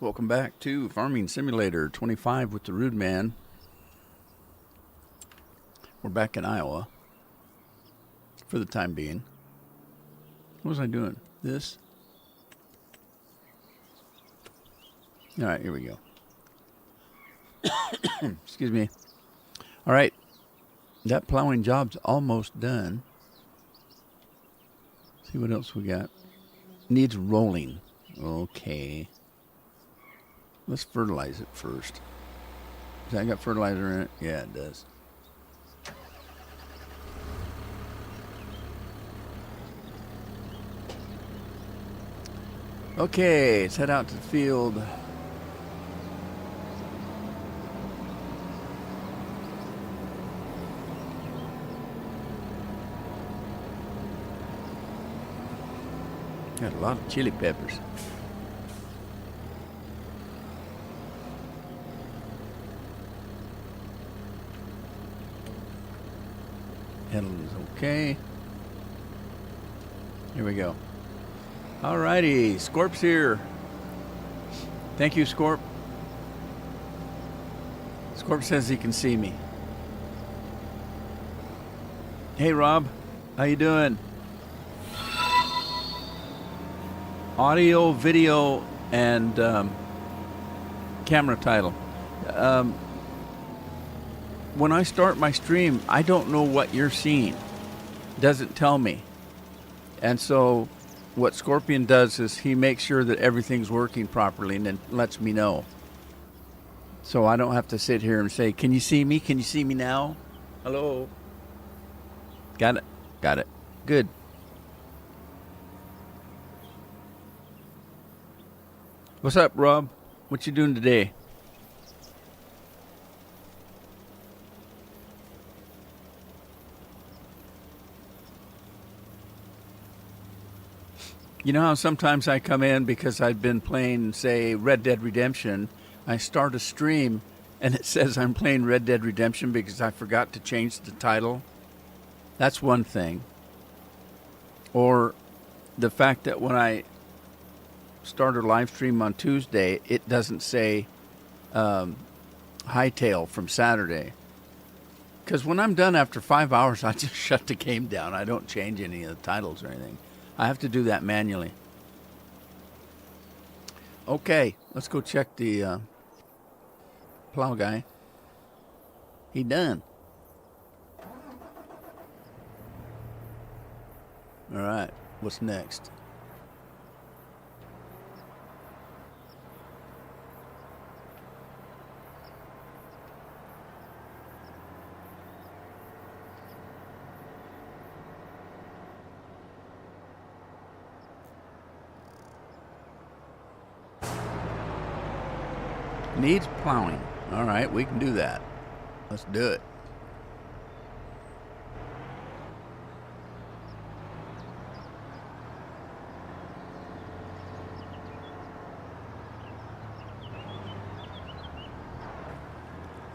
Welcome back to Farming Simulator 25 with the Rude Man. We're back in Iowa for the time being. What was I doing? This? All right, here we go. Excuse me. All right, that plowing job's almost done. See what else we got. Needs rolling. Okay. Let's fertilize it first. Does that got fertilizer in it? Yeah, it does. Okay, let's head out to the field. Got a lot of chili peppers. Heddle is okay. Here we go. Alrighty, Scorp's here. Thank you, Scorp. Scorp says he can see me. Hey, Rob. How you doing? Audio, video, and camera title. When I start my stream, I don't know what you're seeing. It doesn't tell me. And so what Scorpion does is he makes sure that everything's working properly and then lets me know. So I don't have to sit here and say, can you see me? Can you see me now? Hello? Got it. Got it. Good. What's up, Rob? What you doing today? You know how sometimes I come in because I've been playing, say, Red Dead Redemption. I start a stream and it says I'm playing Red Dead Redemption because I forgot to change the title. That's one thing. Or the fact that when I start a live stream on Tuesday, it doesn't say Hightail from Saturday. Because when I'm done after 5 hours, I just shut the game down. I don't change any of the titles or anything. I have to do that manually. Okay, let's go check the plow guy. He done. All right, what's next? Needs plowing. All right, we can do that. Let's do it.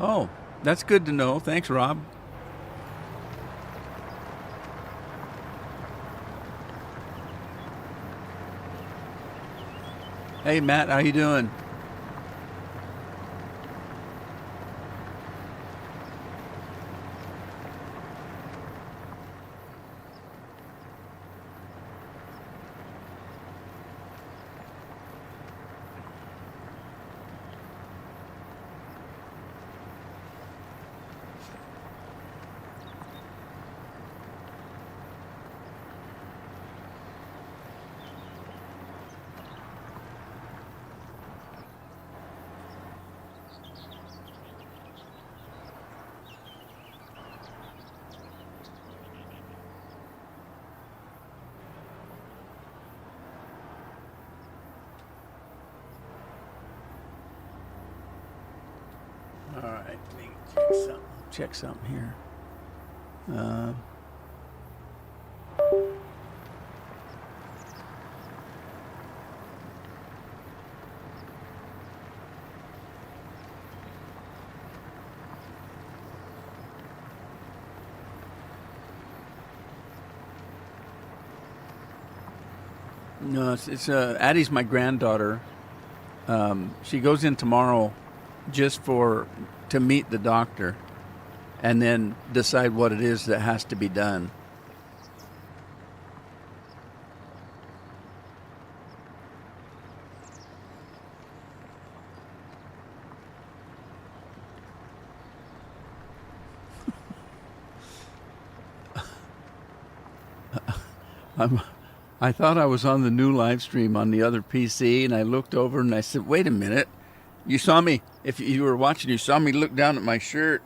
Oh, that's good to know. Thanks, Rob. Hey, Matt, how you doing? All right, let me check something here. No, it's Addie's my granddaughter, She goes in tomorrow just to meet the doctor and then decide what it is that has to be done. I'm, I thought I was on the new live stream on the other PC, and I looked over and I said, "Wait a minute! You saw me. If you were watching, you saw me look down at my shirt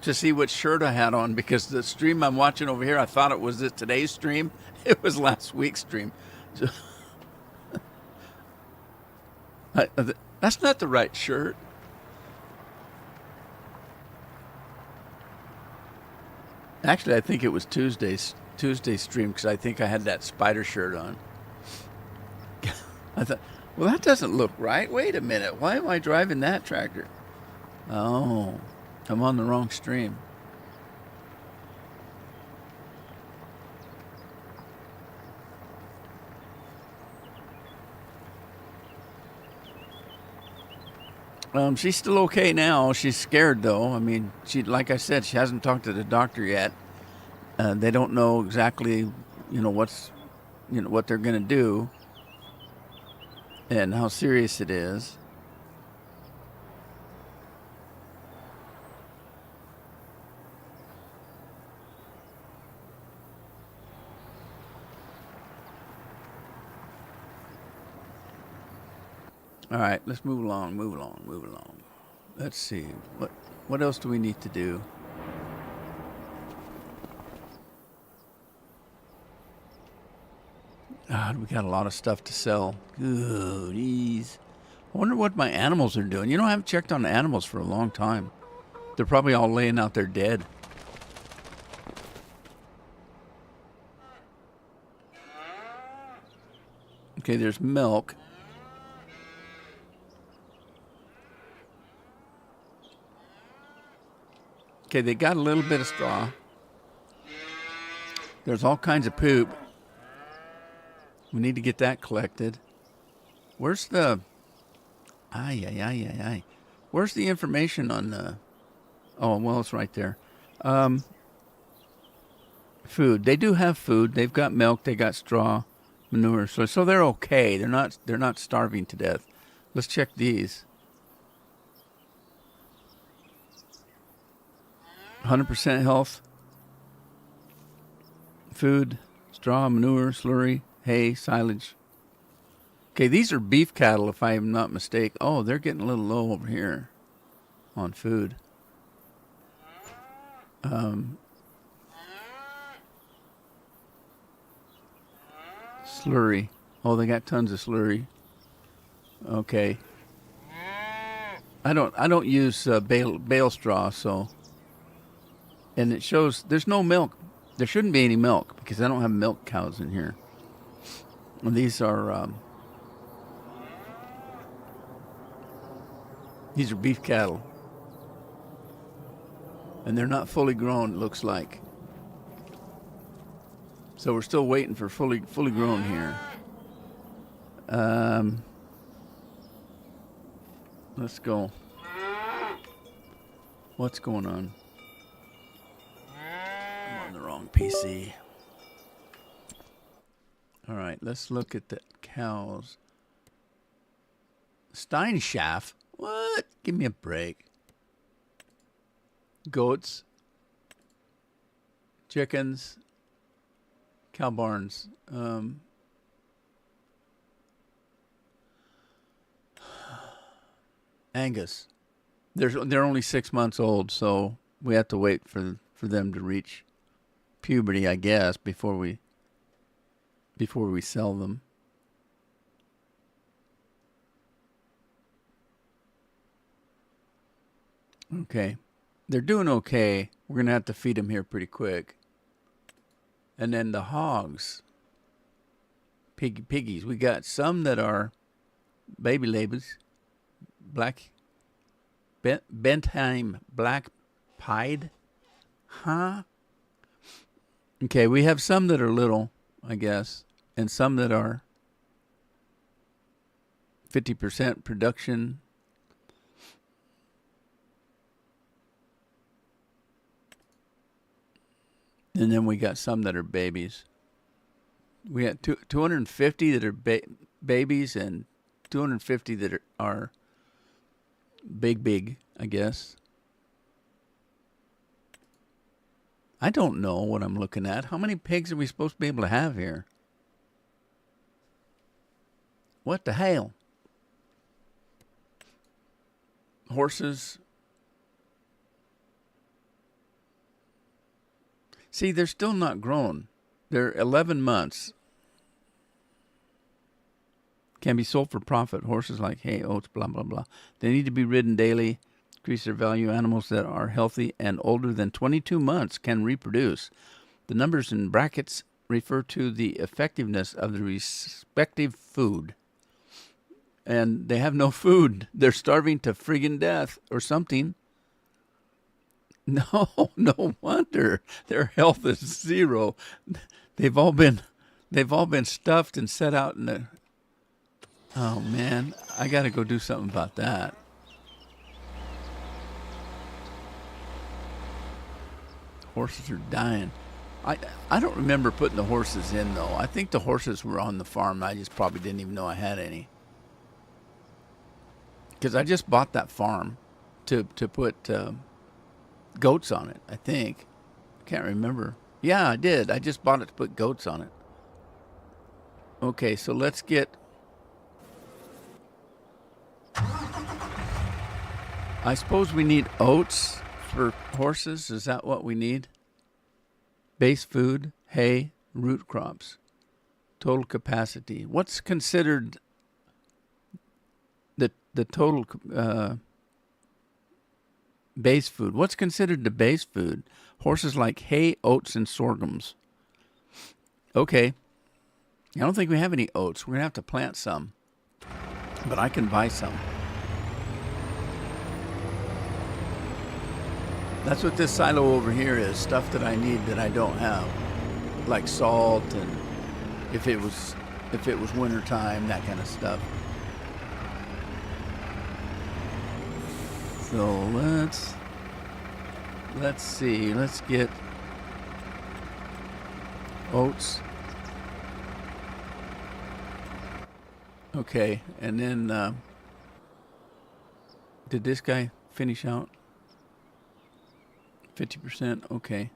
to see what shirt I had on because the stream I'm watching over here, I thought it was today's stream. It was last week's stream. So, that's not the right shirt. Actually, I think it was Tuesday's stream because I think I had that spider shirt on. I thought, well, that doesn't look right. Wait a minute. Why am I driving that tractor? Oh, I'm on the wrong stream. She's still okay now. She's scared though. I mean, like I said, she hasn't talked to the doctor yet. They don't know exactly, what they're going to do and how serious it is. All right, let's move along. Let's see. What else do we need to do? God, we got a lot of stuff to sell. Goodies. I wonder what my animals are doing. I haven't checked on the animals for a long time. They're probably all laying out there dead. Okay, there's milk. Okay, they got a little bit of straw. There's all kinds of poop. We need to get that collected. Where's the... Where's the information on the... Oh, well, it's right there. Food. They do have food. They've got milk. They got straw, manure. So they're okay. They're not starving to death. Let's check these. 100% health. Food, straw, manure, slurry, hay, silage. Okay, these are beef cattle, if I am not mistaken. Oh, they're getting a little low over here on food. Slurry. Oh, they got tons of slurry. Okay. I don't use bale straw, so. And it shows there's no milk. There shouldn't be any milk because I don't have milk cows in here. And these are beef cattle, and they're not fully grown. It looks like. So we're still waiting for fully grown here. Let's go. What's going on? I'm on the wrong PC. All right, let's look at the cows. Steinschaft? What? Give me a break. Goats. Chickens. Cow barns. Angus. They're only 6 months old, so we have to wait for them to reach puberty, I guess, before we sell them. Okay. They're doing okay. We're going to have to feed them here pretty quick. And then the hogs. Piggies. We got some that are baby labels. Black. Bentheim Black Pied. Huh? Okay, we have some that are little, I guess. And some that are 50% production. And then we got some that are babies. We got 250 that are babies and 250 that are big, I guess. I don't know what I'm looking at. How many pigs are we supposed to be able to have here? What the hell? Horses. See, they're still not grown. They're 11 months. Can be sold for profit. Horses like hay, oats, blah, blah, blah. They need to be ridden daily. Increase their value. Animals that are healthy and older than 22 months can reproduce. The numbers in brackets refer to the effectiveness of the respective food. And they have no food. They're starving to friggin' death or something. No wonder their health is zero. They've all been stuffed and set out in the. Oh man, I got to go do something about that. Horses are dying. I don't remember putting the horses in though. I think the horses were on the farm. I just probably didn't even know I had any. Because I just bought that farm to put goats on it, I think. I can't remember. Yeah, I did. I just bought it to put goats on it. Okay, so let's get... I suppose we need oats for horses. Is that what we need? Base food, hay, root crops. Total capacity. What's considered the total base food? What's considered the base food? Horses like hay, oats, and sorghums. Okay. I don't think we have any oats. We're going to have to plant some. But I can buy some. That's what this silo over here is. Stuff that I need that I don't have. Like salt and if it was winter time, that kind of stuff. So let's see. Let's get oats. Okay, and then did this guy finish out? 50%, okay.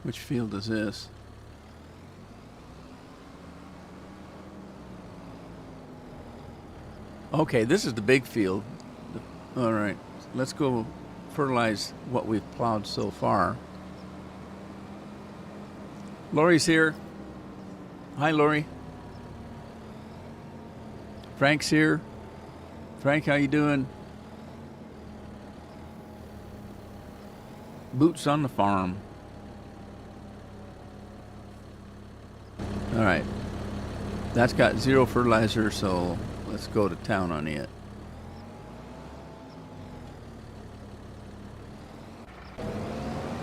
Which field is this? Okay, this is the big field. All right, let's go fertilize what we've plowed so far. Lori's here. Hi, Lori. Frank's here. Frank, how you doing? Boots on the farm. All right. That's got zero fertilizer, so let's go to town on it.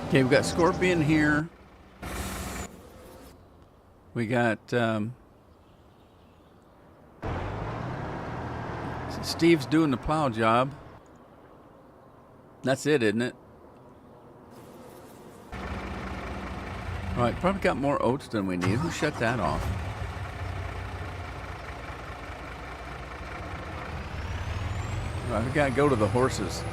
Okay, we've got Scorpion here. We got Steve's doing the plow job. That's it, isn't it? All right, probably got more oats than we need. Who shut that off? All right, we gotta go to the horses.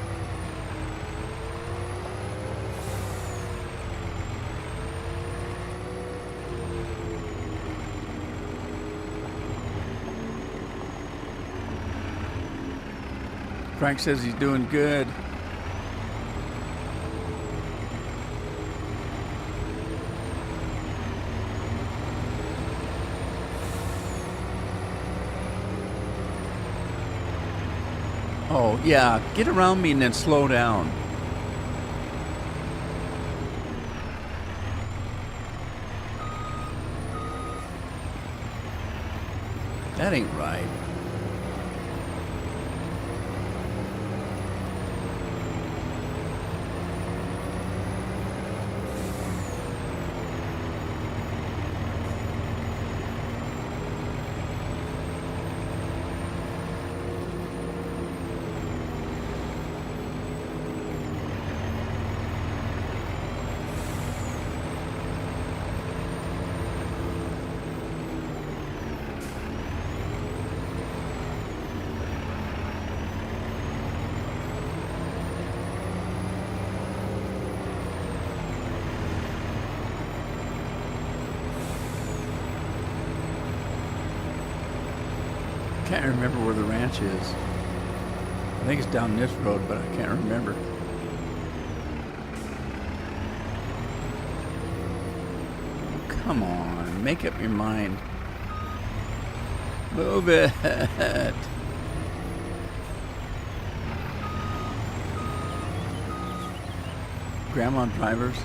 Frank says he's doing good. Oh, yeah. Get around me and then slow down. That ain't right. can't remember where the ranch is. I think it's down this road, but I can't remember. Come on, make up your mind. Move it. Grandma drivers.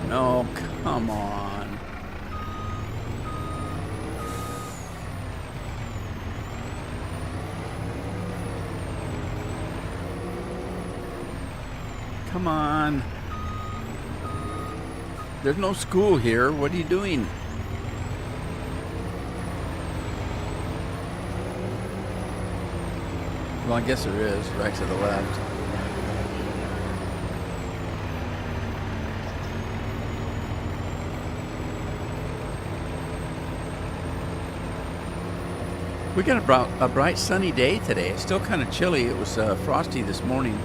No, come on. Come on. There's no school here. What are you doing? Well, I guess there is, right to the left. We got a bright sunny day today. It's still kind of chilly. It was frosty this morning,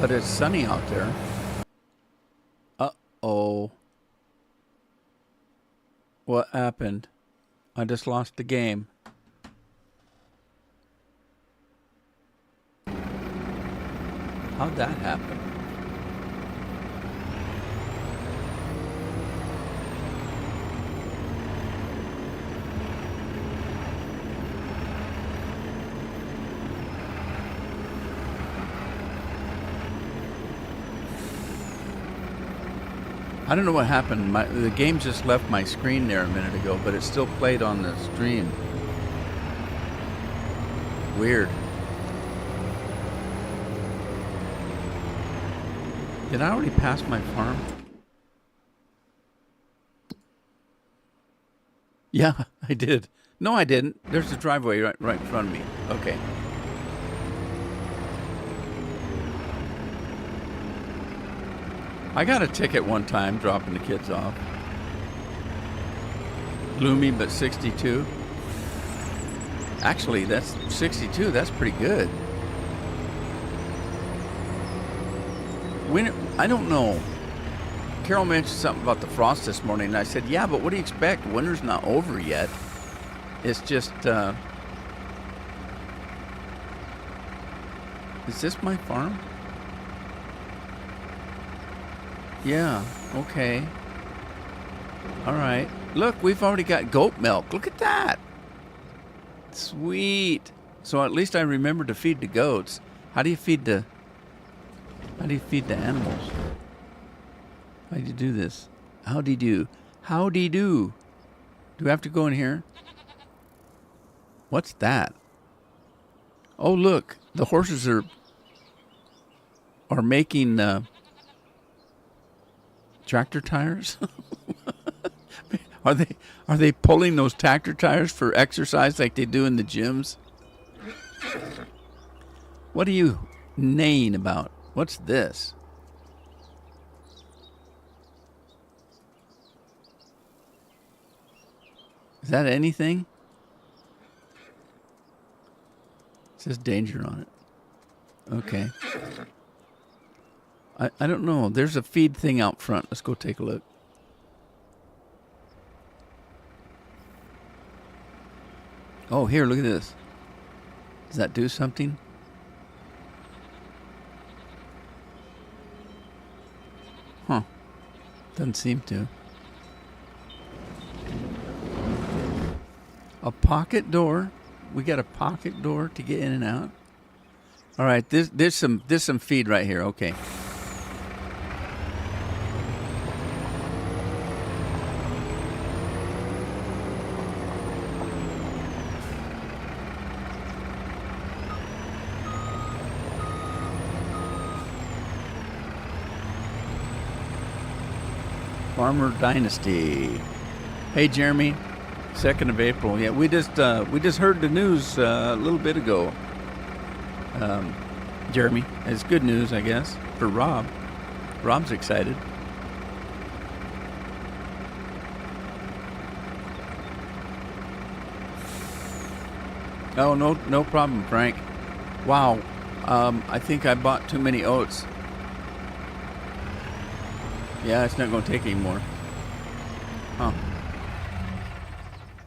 but it's sunny out there. Uh-oh. What happened? I just lost the game. How'd that happen? I don't know what happened. The game just left my screen there a minute ago, but it still played on the stream. Weird. Did I already pass my farm? Yeah, I did. No, I didn't. There's a driveway right in front of me. Okay. I got a ticket one time dropping the kids off. Gloomy, but 62. Actually, that's 62. That's pretty good. Winter, I don't know. Carol mentioned something about the frost this morning, and I said, yeah, but what do you expect? Winter's not over yet. It's just, is this my farm? Yeah, okay. All right. Look, we've already got goat milk. Look at that. Sweet. So at least I remember to feed the goats. How do you feed the animals? How do you do this? Howdy do. Howdy do. Do we have to go in here? What's that? Oh, look. The horses are making tractor tires? Are they pulling those tractor tires for exercise like they do in the gyms? What are you neighing about? What's this? Is that anything? It says danger on it. Okay. I don't know. There's a feed thing out front. Let's go take a look. Oh, here, look at this. Does that do something? Huh. Doesn't seem to. A pocket door. We got a pocket door to get in and out. All right, there's some feed right here. Okay. Farmer Dynasty. Hey, Jeremy. 2nd of April. Yeah, we just heard the news a little bit ago. Jeremy, it's good news, I guess, for Rob. Rob's excited. Oh, no problem, Frank. Wow, I think I bought too many oats. Yeah, it's not going to take any more. Huh.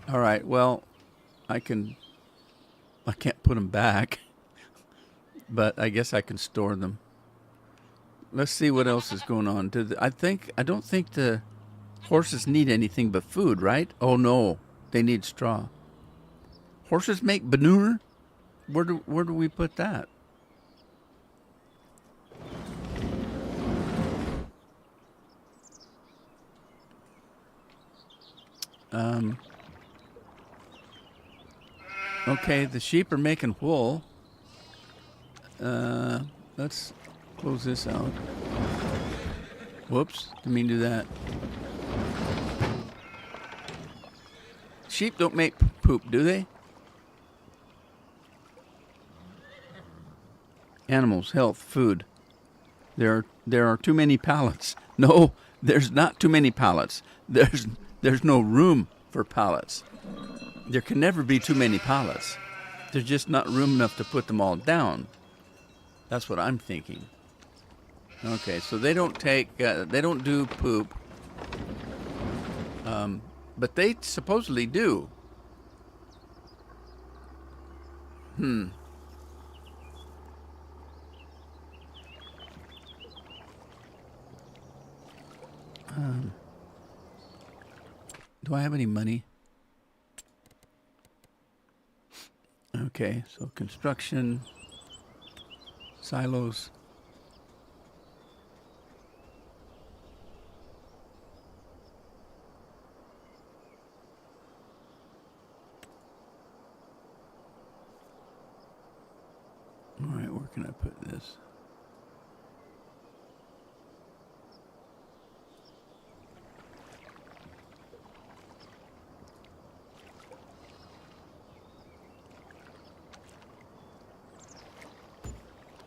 All right. Well, I can't put them back, but I guess I can store them. Let's see what else is going on. I don't think the horses need anything but food, right? Oh no, they need straw. Horses make manure? Where do we put that? Okay, the sheep are making wool. Let's close this out. Whoops, didn't mean to do that. Sheep don't make poop, do they? Animals, health, food. There are too many pallets. No, there's not too many pallets. There's no room for pallets. There can never be too many pallets. There's just not room enough to put them all down. That's what I'm thinking. Okay, so they don't do poop, but they supposedly do. Do I have any money? Okay, so construction, silos. All right, where can I put this?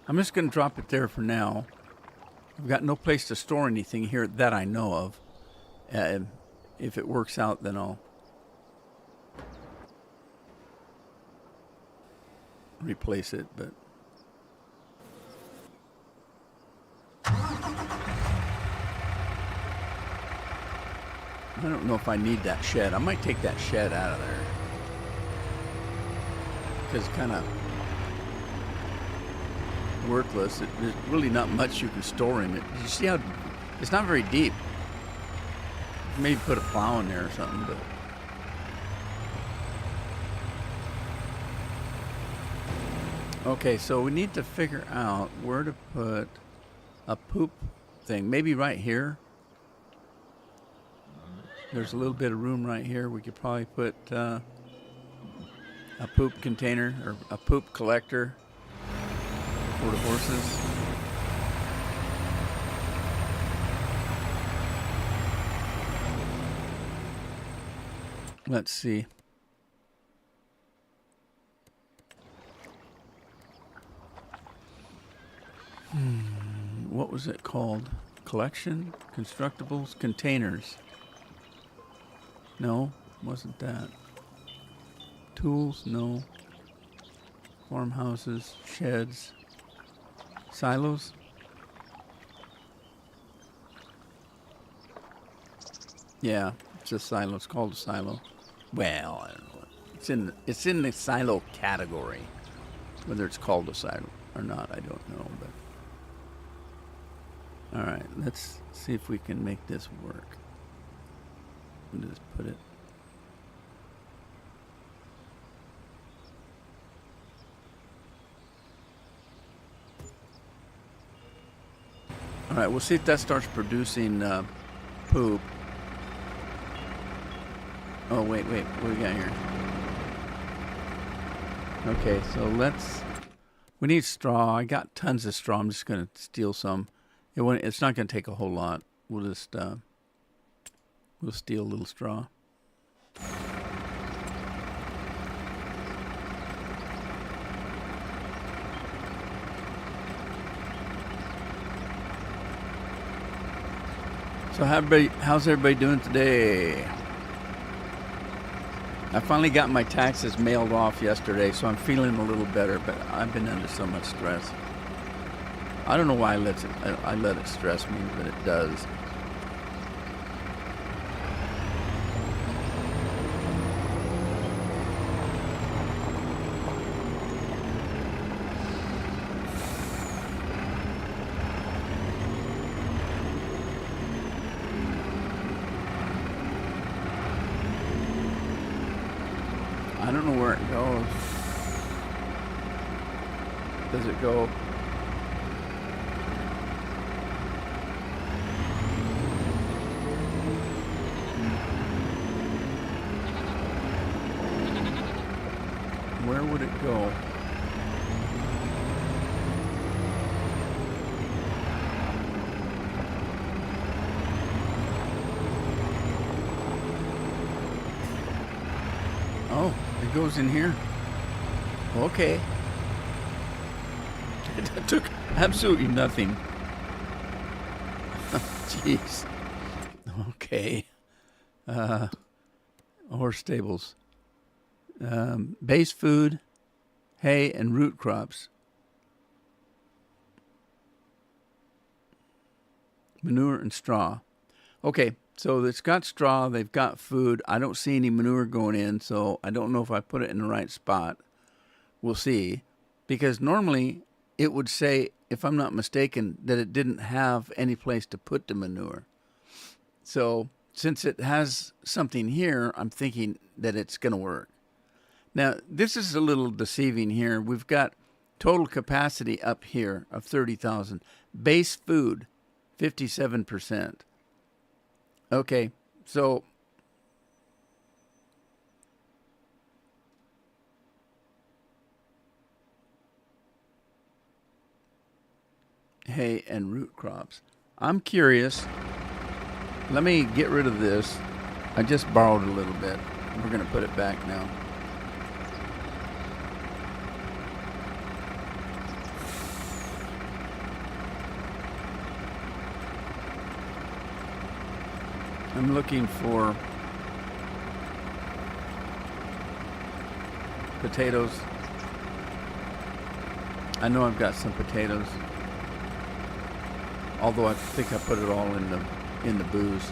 I'm just going to drop it there for now. I've got no place to store anything here that I know of. If it works out, then I'll replace it, but I don't know if I need that shed. I might take that shed out of there because it's kind of worthless. There's really not much you can store in it. You see how it's not very deep. Maybe put a plow in there or something, but okay, so we need to figure out where to put a poop thing. Maybe right here. There's a little bit of room right here. We could probably put a poop container or a poop collector for the horses. Let's see. What was it called? Collection? Constructibles? Containers. No, wasn't that. Tools? No. Farmhouses? Sheds? Silos? Yeah, it's a silo. It's called a silo. Well, I don't know. It's in the silo category. Whether it's called a silo or not, I don't know. But all right, let's see if we can make this work. We'll just put it. All right, we'll see if that starts producing poop. Oh, wait, what do we got here? Okay, so we need straw. I got tons of straw. I'm just going to steal some. It's not going to take a whole lot. We'll just, we'll steal a little straw. So how's everybody doing today? I finally got my taxes mailed off yesterday, so I'm feeling a little better, but I've been under so much stress. I don't know why I let it stress me, but it does. it goes. Does it go? Where would it go? Oh, it goes in here. Okay. That took absolutely nothing. Jeez. Okay. Horse stables. Base food, hay, and root crops. Manure and straw. Okay, so it's got straw, they've got food. I don't see any manure going in, so I don't know if I put it in the right spot. We'll see. Because normally it would say, if I'm not mistaken, that it didn't have any place to put the manure. So since it has something here, I'm thinking that it's going to work. Now, this is a little deceiving here. We've got total capacity up here of 30,000. Base food, 57%. Okay, so hay and root crops. I'm curious. Let me get rid of this. I just borrowed a little bit. We're going to put it back now. I'm looking for potatoes. I know I've got some potatoes, although I think I put it all in the booze.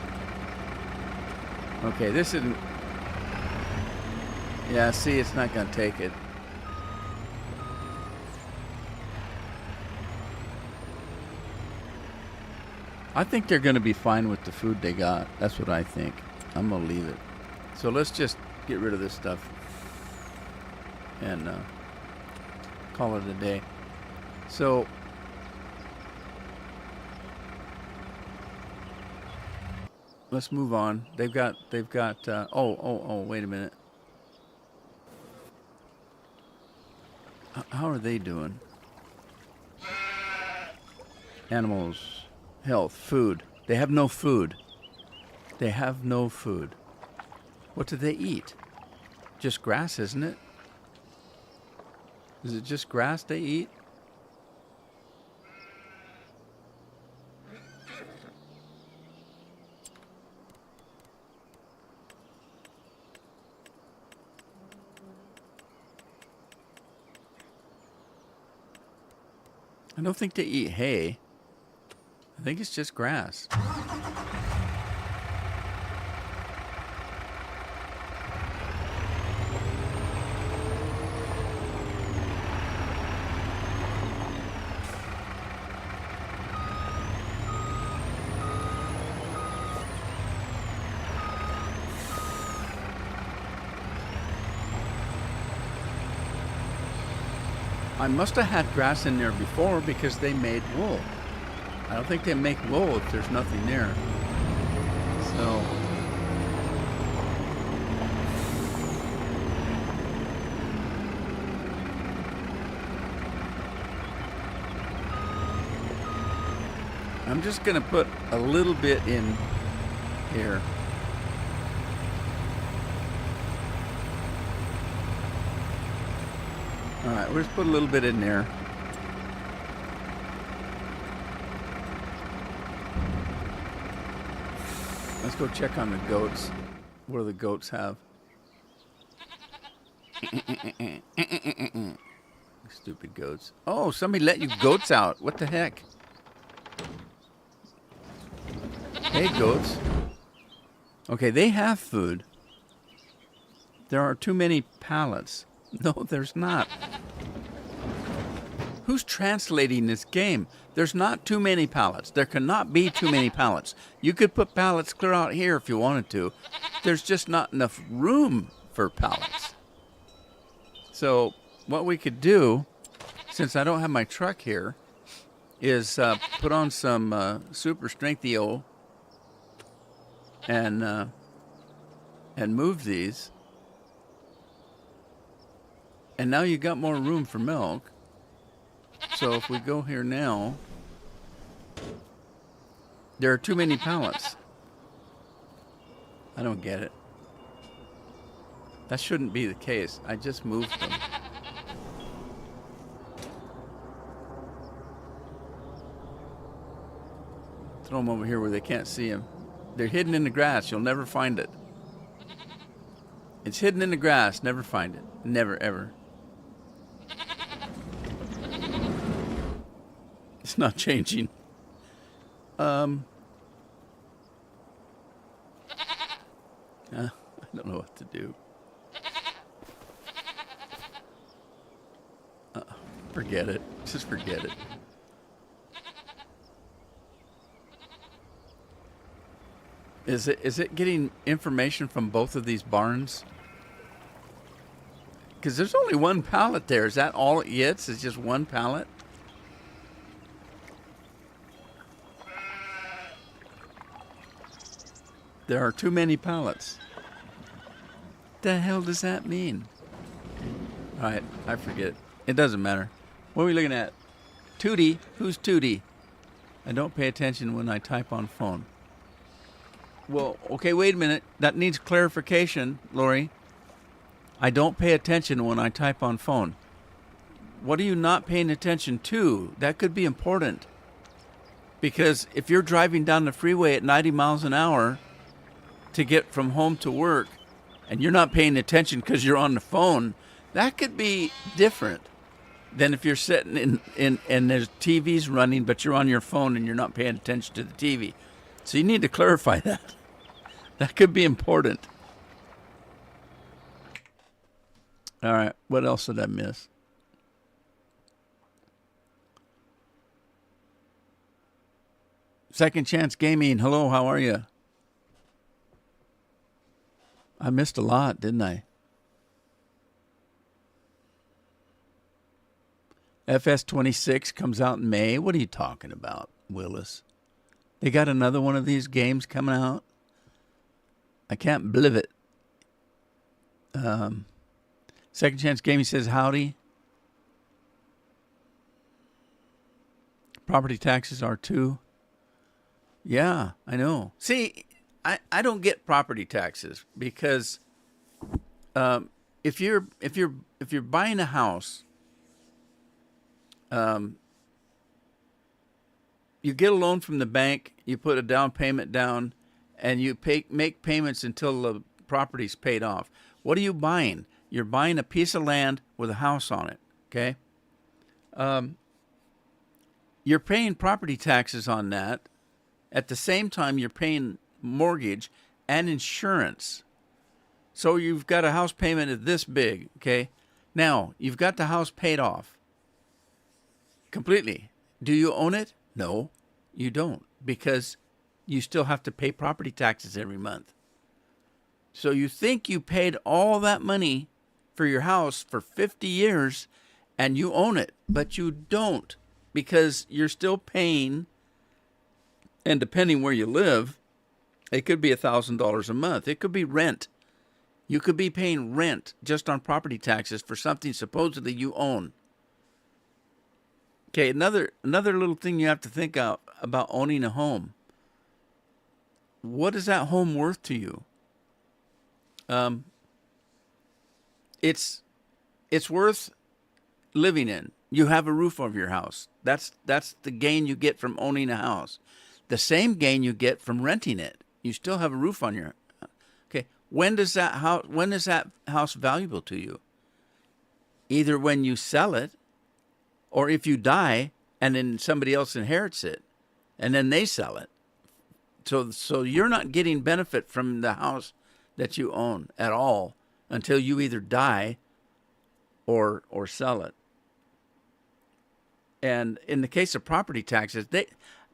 Okay, this isn't. Yeah, see, it's not going to take it. I think they're going to be fine with the food they got. That's what I think. I'm going to leave it. So let's just get rid of this stuff and call it a day. So let's move on. They've got wait a minute. How are they doing? Animals. Health, food. They have no food. They have no food. What do they eat? Just grass, isn't it? Is it just grass they eat? I don't think they eat hay. I think it's just grass. I must have had grass in there before because they made wool. I don't think they make wool if there's nothing there. So I'm just going to put a little bit in here. All right, we'll just put a little bit in there. Let's go check on the goats. What do the goats have? Stupid goats. Oh, somebody let you goats out. What the heck? Hey, goats. Okay, they have food. There are too many pallets. No, there's not. Who's translating this game? There's not too many pallets. There cannot be too many pallets. You could put pallets clear out here if you wanted to. There's just not enough room for pallets. So what we could do, since I don't have my truck here, is put on some super strength EO and move these. And now you got more room for milk. So if we go here now, there are too many pallets. I don't get it. That shouldn't be the case. I just moved them. Throw them over here where they can't see them. They're hidden in the grass. You'll never find it. It's hidden in the grass. Never find it. Never, ever. It's not changing. I don't know what to do. Forget it. Just forget it. Is it getting information from both of these barns? Because there's only one pallet there. Is that all it gets? Is just one pallet? There are too many pallets. The hell does that mean? All right, I forget. It doesn't matter. What are we looking at? Tootie? Who's Tootie? I don't pay attention when I type on phone. Well, okay, wait a minute. That needs clarification, Lori. I don't pay attention when I type on phone. What are you not paying attention to? That could be important. Because if you're driving down the freeway at 90 miles an hour to get from home to work, and you're not paying attention because you're on the phone, that could be different than if you're sitting in and there's TV's running, but you're on your phone and you're not paying attention to the TV. So you need to clarify that. That could be important. All right, what else did I miss? Second Chance Gaming, hello, how are you? I missed a lot, didn't I? FS26 comes out in May. What are you talking about, Willis? They got another one of these games coming out. I can't believe it. Second Chance Gaming says howdy. Property taxes are too. Yeah, I know. See, I don't get property taxes because if you're buying a house, you get a loan from the bank, you put a down payment down, and you make payments until the property's paid off. What are you buying? You're buying a piece of land with a house on it, okay? You're paying property taxes on that. At the same time, you're paying mortgage and insurance. So you've got a house payment of this big, okay? Now, you've got the house paid off completely. Do you own it? No, you don't, because you still have to pay property taxes every month. So you think you paid all that money for your house for 50 years and you own it, but you don't, because you're still paying, and depending where you live, it could be $1,000 a month. It could be rent. You could be paying rent just on property taxes for something supposedly you own. Okay, another little thing you have to think about owning a home. What is that home worth to you? It's worth living in. You have a roof over your house. That's the gain you get from owning a house. The same gain you get from renting it. You still have a roof on your. Okay, when is that house valuable to you? Either when you sell it, or if you die and then somebody else inherits it, and then they sell it. So you're not getting benefit from the house that you own at all until you either die or sell it. And in the case of property taxes,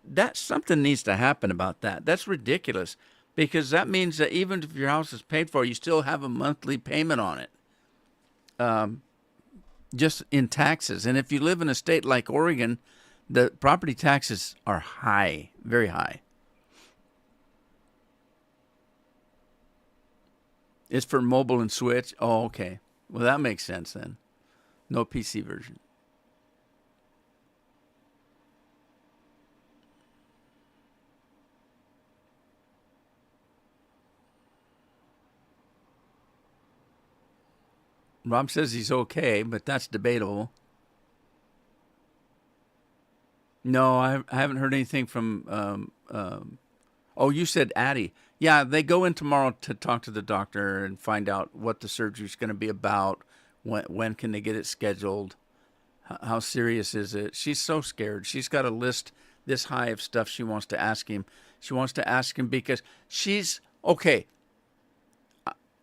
that something needs to happen about that. That's ridiculous, because that means that even if your house is paid for, you still have a monthly payment on it. just in taxes. And if you live in a state like Oregon, the property taxes are high, very high. It's for mobile and Switch. Oh, okay. Well, that makes sense then. No PC version. Rob says he's okay, but that's debatable. No, I haven't heard anything from. Oh, you said Addie. Yeah, they go in tomorrow to talk to the doctor and find out what the surgery's going to be about. When can they get it scheduled? How serious is it? She's so scared. She's got a list this high of stuff she wants to ask him. She wants to ask him because she's okay.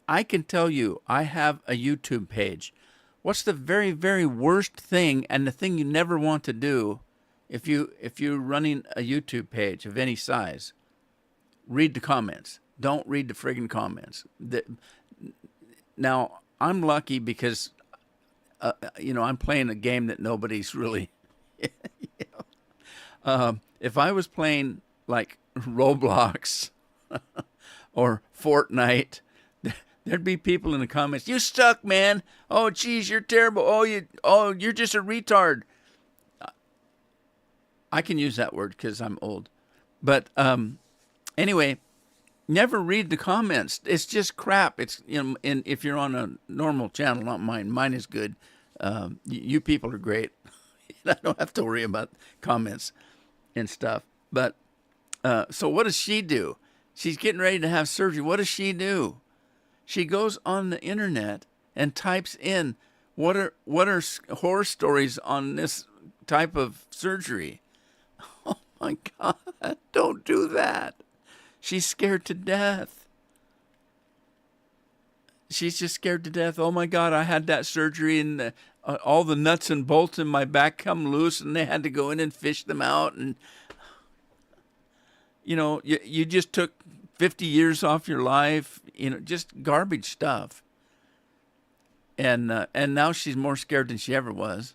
I can tell you, I have a YouTube page. What's the very, very worst thing, and the thing you never want to do if you're running a YouTube page of any size? Read the comments. Don't read the friggin' comments. Now, I'm lucky because, I'm playing a game that nobody's really, if I was playing like Roblox or Fortnite, there'd be people in the comments, "You suck, man. Oh, geez, you're terrible. You're just a retard." I can use that word because I'm old. But anyway, never read the comments. It's just crap. It's if you're on a normal channel, not mine. Mine is good. You people are great. I don't have to worry about comments and stuff. But so what does she do? She's getting ready to have surgery. What does she do? She goes on the internet and types in what are horror stories on this type of surgery. Oh my God, don't do that. She's scared to death. She's just scared to death. Oh my God, I had that surgery and all the nuts and bolts in my back come loose and they had to go in and fish them out. And, you just took 50 years off your life, just garbage stuff. And now she's more scared than she ever was.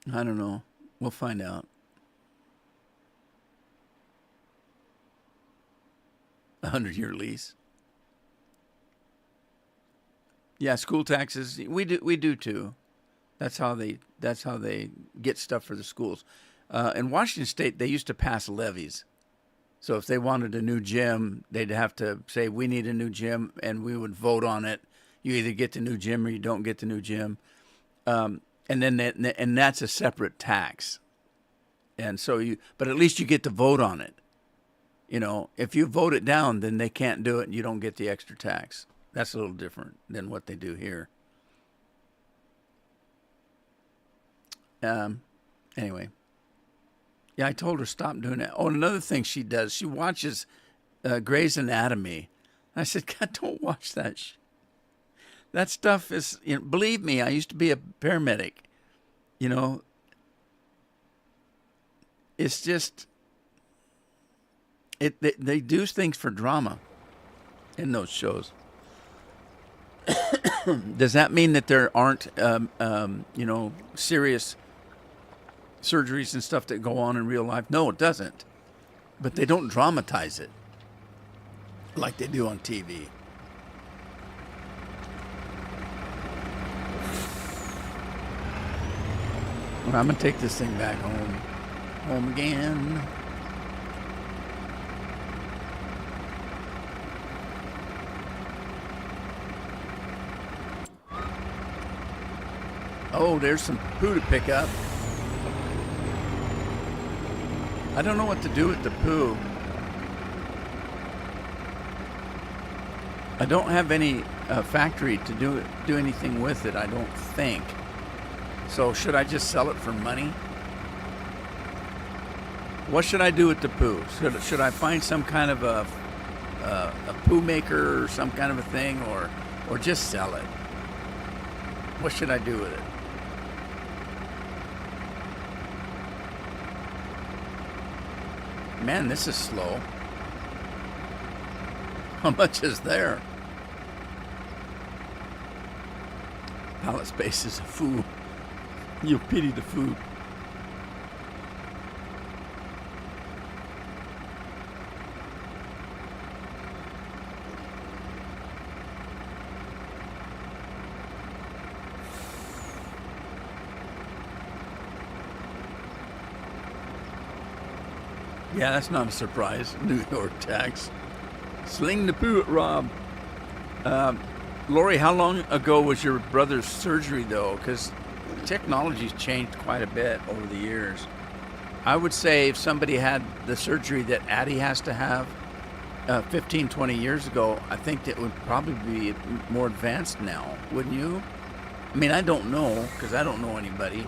I don't know. We'll find out. 100-year lease. Yeah, school taxes. We do too. That's how they get stuff for the schools. In Washington State, they used to pass levies. So if they wanted a new gym, they'd have to say, "We need a new gym," and we would vote on it. You either get the new gym or you don't get the new gym. And that's a separate tax. And so but at least you get to vote on it. If you vote it down, then they can't do it and you don't get the extra tax. That's a little different than what they do here. Anyway. Yeah, I told her stop doing that. Oh, another thing she does, she watches Grey's Anatomy. I said, God, don't watch that That stuff is, believe me, I used to be a paramedic. It's just, they do things for drama in those shows. Does that mean that there aren't, serious surgeries and stuff that go on in real life? No, it doesn't. But they don't dramatize it like they do on TV. Well, I'm going to take this thing back home. Home again. Oh, there's some poo to pick up. I don't know what to do with the poo. I don't have any factory to do anything with it, I don't think. So should I just sell it for money? What should I do with the poo? Should I find some kind of a poo maker or some kind of a thing, or just sell it? What should I do with it? Man, this is slow. How much is there? pallet space is a fool. You pity the food. Yeah, that's not a surprise. New York tax. Sling the poo at Rob. Lori, how long ago was your brother's surgery, though? Because technology's changed quite a bit over the years. I would say if somebody had the surgery that Addie has to have 15, 20 years ago, I think that would probably be more advanced now, wouldn't you? I mean, I don't know, because I don't know anybody.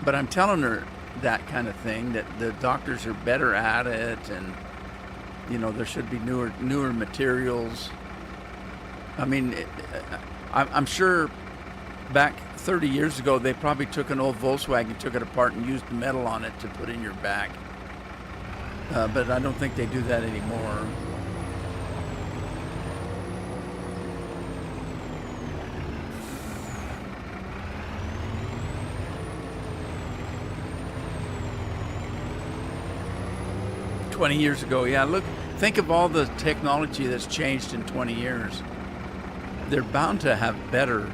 But I'm telling her that kind of thing, that the doctors are better at it, and there should be newer materials. I mean, I'm sure back 30 years ago they probably took an old Volkswagen, took it apart, and used metal on it to put in your back. But I don't think they do that anymore. Years ago, yeah. Look, think of all the technology that's changed in 20 years. They're bound to have better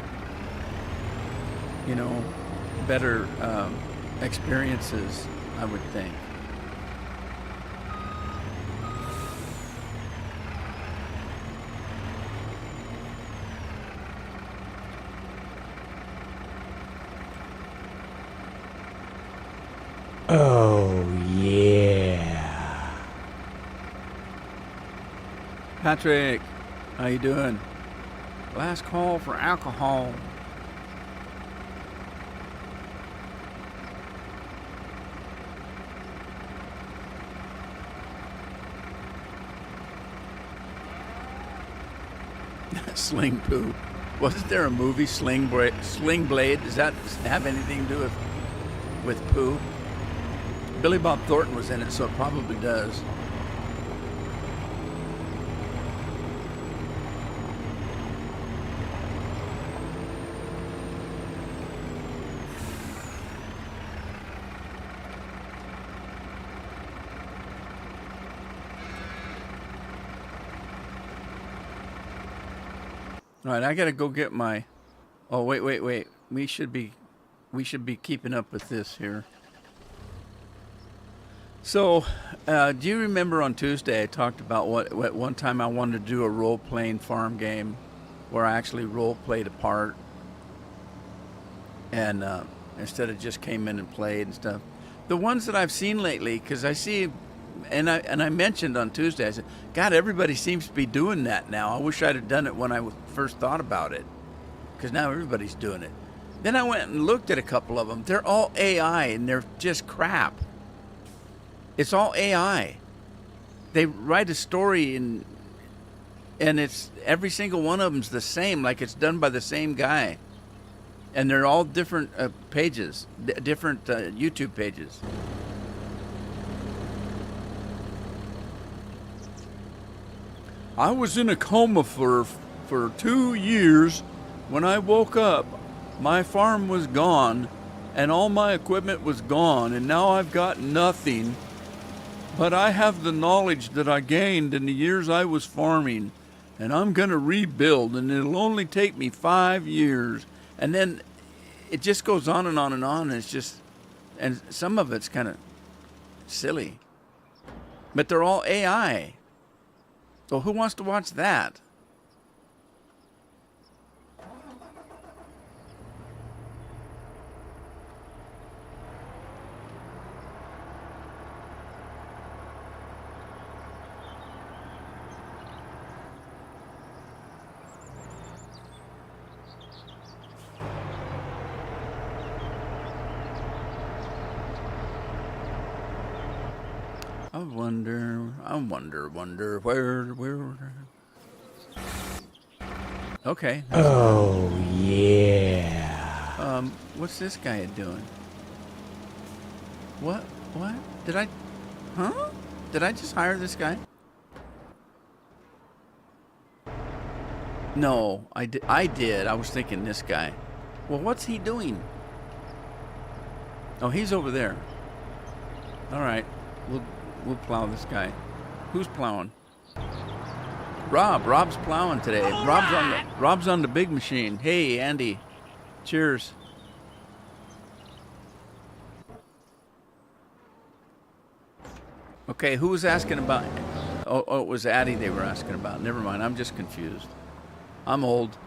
experiences, I would think. Oh, yeah. Patrick, how you doing? Last call for alcohol. Sling poo. Wasn't there a movie, Sling Blade? Does that have anything to do with poo? Billy Bob Thornton was in it, so it probably does. All right, I gotta go get my. Oh, wait. We should be keeping up with this here. So, do you remember on Tuesday I talked about what one time I wanted to do a role-playing farm game where I actually role-played a part, and instead of just came in and played and stuff. The ones that I've seen lately, because I see, and I mentioned on Tuesday, I said, God, everybody seems to be doing that now. I wish I'd have done it when I first thought about it, because now everybody's doing it. Then I went and looked at a couple of them. They're all AI, and they're just crap. It's all AI. They write a story, and it's every single one of them's the same, like it's done by the same guy. And they're all different pages, different YouTube pages. I was in a coma for 2 years. When I woke up, my farm was gone, and all my equipment was gone, and now I've got nothing. But I have the knowledge that I gained in the years I was farming, and I'm going to rebuild, and it'll only take me 5 years. And then it just goes on and on and on, and it's just, and some of it's kind of silly. But they're all AI. So who wants to watch that? Wonder where. Okay. Oh, yeah. What's this guy doing? What? Did I just hire this guy? No, I did. I did. I was thinking this guy. Well, what's he doing? Oh, he's over there. All right, we'll plow this guy. Who's plowing? Rob. Rob's plowing today. Rob's on the big machine. Hey, Andy. Cheers. Okay, who was asking about? Oh, it was Addie they were asking about. Never mind. I'm just confused. I'm old.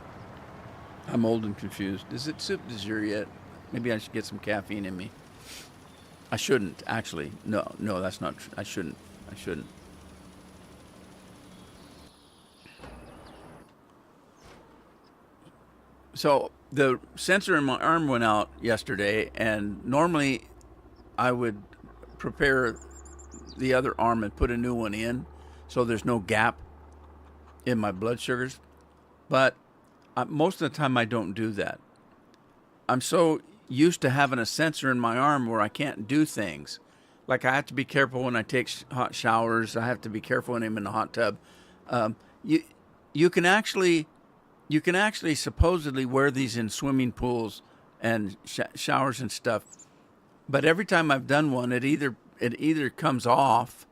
I'm old and confused. Is it soup de jour yet? Maybe I should get some caffeine in me. I shouldn't, actually. No, that's not true. I shouldn't. So the sensor in my arm went out yesterday, and normally I would prepare the other arm and put a new one in so there's no gap in my blood sugars. But most of the time I don't do that. I'm so used to having a sensor in my arm where I can't do things. Like I have to be careful when I take hot showers. I have to be careful when I'm in the hot tub. You can actually supposedly wear these in swimming pools and showers and stuff. But every time I've done one, it either comes off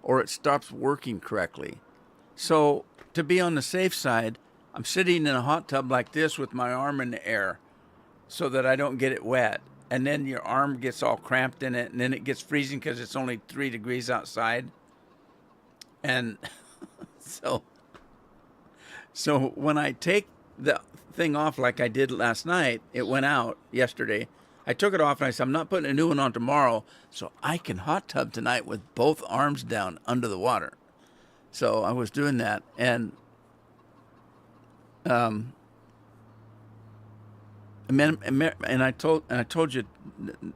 or it stops working correctly. So to be on the safe side, I'm sitting in a hot tub like this with my arm in the air so that I don't get it wet. And then your arm gets all cramped in it, and then it gets freezing because it's only 3 degrees outside. And so when I take the thing off like I did last night, it went out yesterday. I took it off and I said, I'm not putting a new one on tomorrow, so I can hot tub tonight with both arms down under the water. So I was doing that, and I told you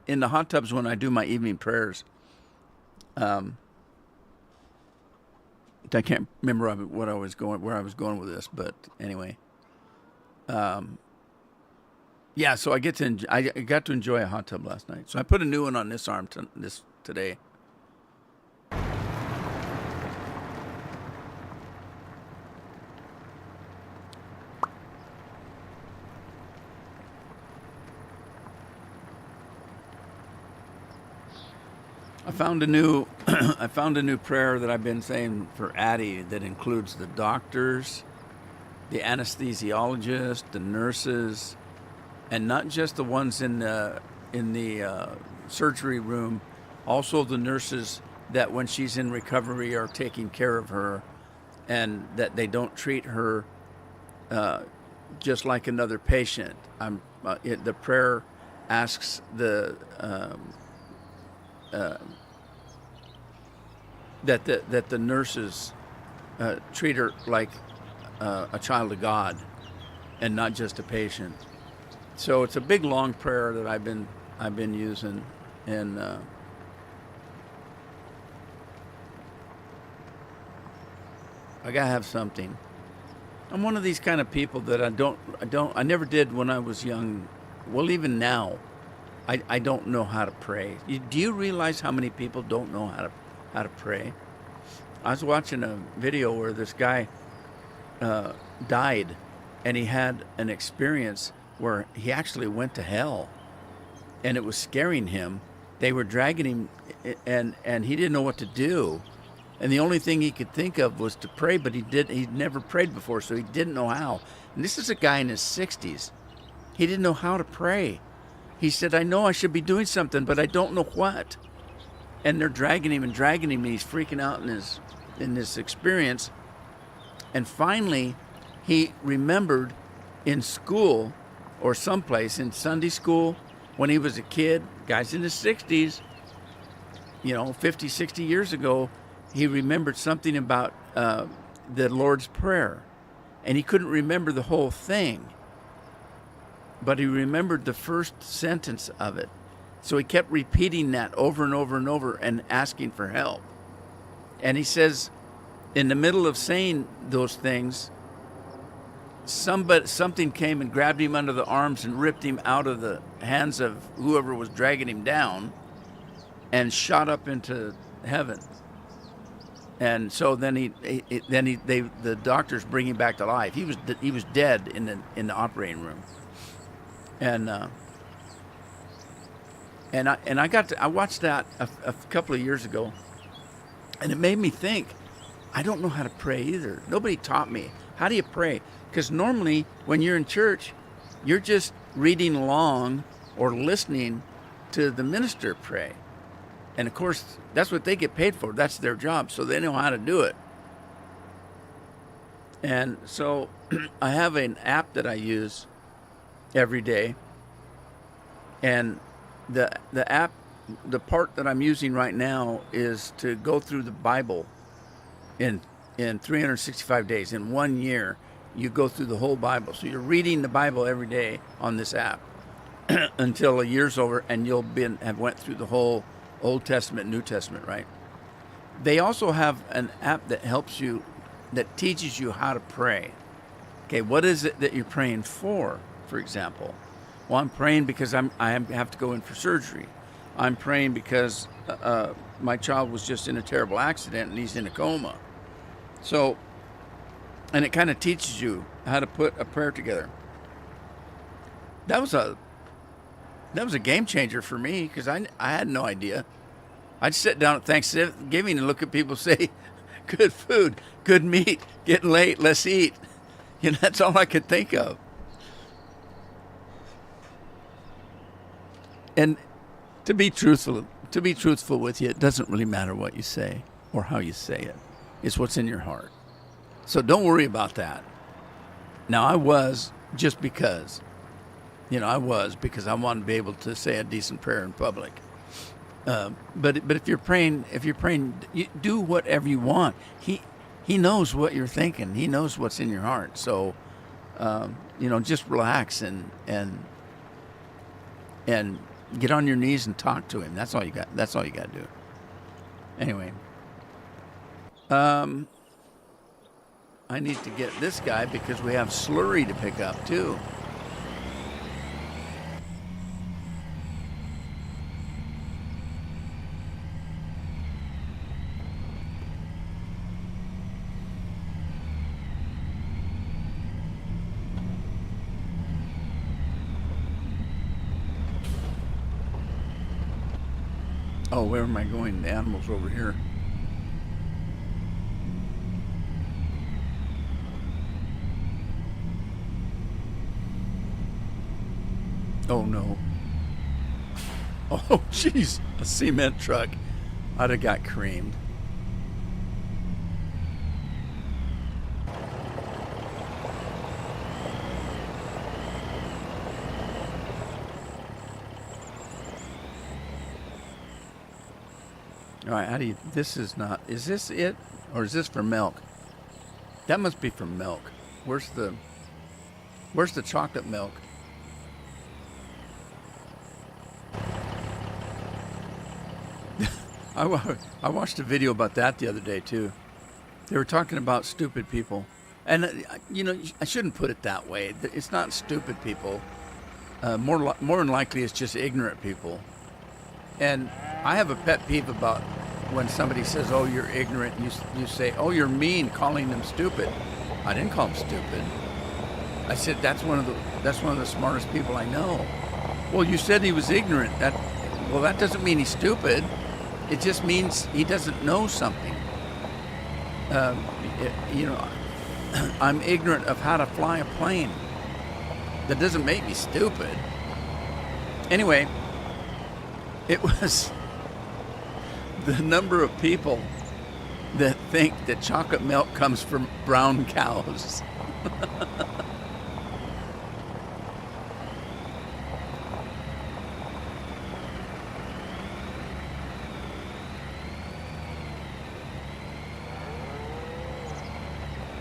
in the hot tubs when I do my evening prayers. I can't remember where I was going with this, but anyway. Yeah, so I got to enjoy a hot tub last night. So I put a new one on this arm today. I found a new prayer that I've been saying for Addie that includes the doctors, the anesthesiologist, the nurses, and not just the ones in the surgery room, also the nurses that when she's in recovery are taking care of her, and that they don't treat her just like another patient. The prayer asks that the nurses treat her like a child of God and not just a patient. So it's a big long prayer that I've been using, and I gotta have something. I'm one of these kind of people that I never did when I was young. Well, even now, I don't know how to pray. Do you realize how many people don't know how to pray? I was watching a video where this guy died, and he had an experience where he actually went to hell, and it was scaring him. They were dragging him, and he didn't know what to do, and the only thing he could think of was to pray. But he'd never prayed before, so he didn't know how. And this is a guy in his 60s. He didn't know how to pray. He said, I know I should be doing something, but I don't know what. And they're dragging him, and he's freaking out in this experience. And finally, he remembered in school or someplace in Sunday school when he was a kid, guys in his 60s, 50, 60 years ago, he remembered something about the Lord's Prayer. And he couldn't remember the whole thing, but he remembered the first sentence of it. So he kept repeating that over and over and over and asking for help. And he says, in the middle of saying those things, something came and grabbed him under the arms and ripped him out of the hands of whoever was dragging him down and shot up into heaven. And so then the doctors bring him back to life. He was dead in the operating room, and I watched that a couple of years ago, and it made me think. I don't know how to pray either. Nobody taught me. How do you pray? Because normally when you're in church, you're just reading along or listening to the minister pray. And of course, that's what they get paid for. That's their job. So they know how to do it. And so I have an app that I use every day. And the app, the part that I'm using right now is to go through the Bible in 365 days. In 1 year, you go through the whole Bible. So you're reading the Bible every day on this app until a year's over, and you'll have went through the whole Old Testament, New Testament, right? They also have an app that helps you, that teaches you how to pray. Okay, what is it that you're praying for example? Well, I'm praying because I have to go in for surgery. I'm praying because my child was just in a terrible accident and he's in a coma. So, and it kind of teaches you how to put a prayer together. That was a game changer for me because I had no idea. I'd sit down at Thanksgiving and look at people say, good food, good meat, getting late, let's eat. You know, that's all I could think of. And to be truthful with you, it doesn't really matter what you say or how you say it. It's what's in your heart. So don't worry about that. Now, I was just because, I wanted to be able to say a decent prayer in public. But if you're praying, you do whatever you want. He knows what you're thinking. He knows what's in your heart. So, just relax and get on your knees and talk to him. That's all you got. That's all you got to do. Anyway, I need to get this guy because we have slurry to pick up too. Oh, where am I going? The animal's over here. Oh, no. Oh, jeez. A cement truck. I'd have got creamed. All right, is this it? Or is this for milk? That must be for milk. Where's the chocolate milk? I watched a video about that the other day too. They were talking about stupid people. And, I shouldn't put it that way. It's not stupid people. More than likely it's just ignorant people. And I have a pet peeve about when somebody says, "Oh, you're ignorant," you say, "Oh, you're mean," calling them stupid. I didn't call them stupid. I said that's one of the smartest people I know. Well, you said he was ignorant. That doesn't mean he's stupid. It just means he doesn't know something. I'm ignorant of how to fly a plane. That doesn't make me stupid. Anyway. It was the number of people that think that chocolate milk comes from brown cows.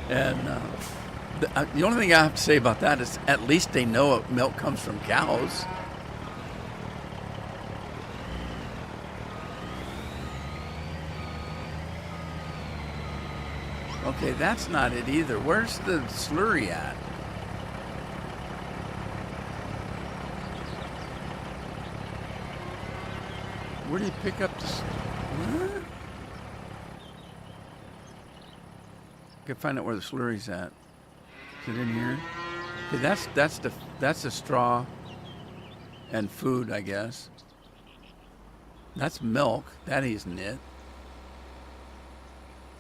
And the only thing I have to say about that is at least they know milk comes from cows. Okay, that's not it either. Where's the slurry at? Where do you pick up the... Huh? Can find out where the slurry's at. Is it in here? Okay, that's the straw and food, I guess. That's milk. That isn't it.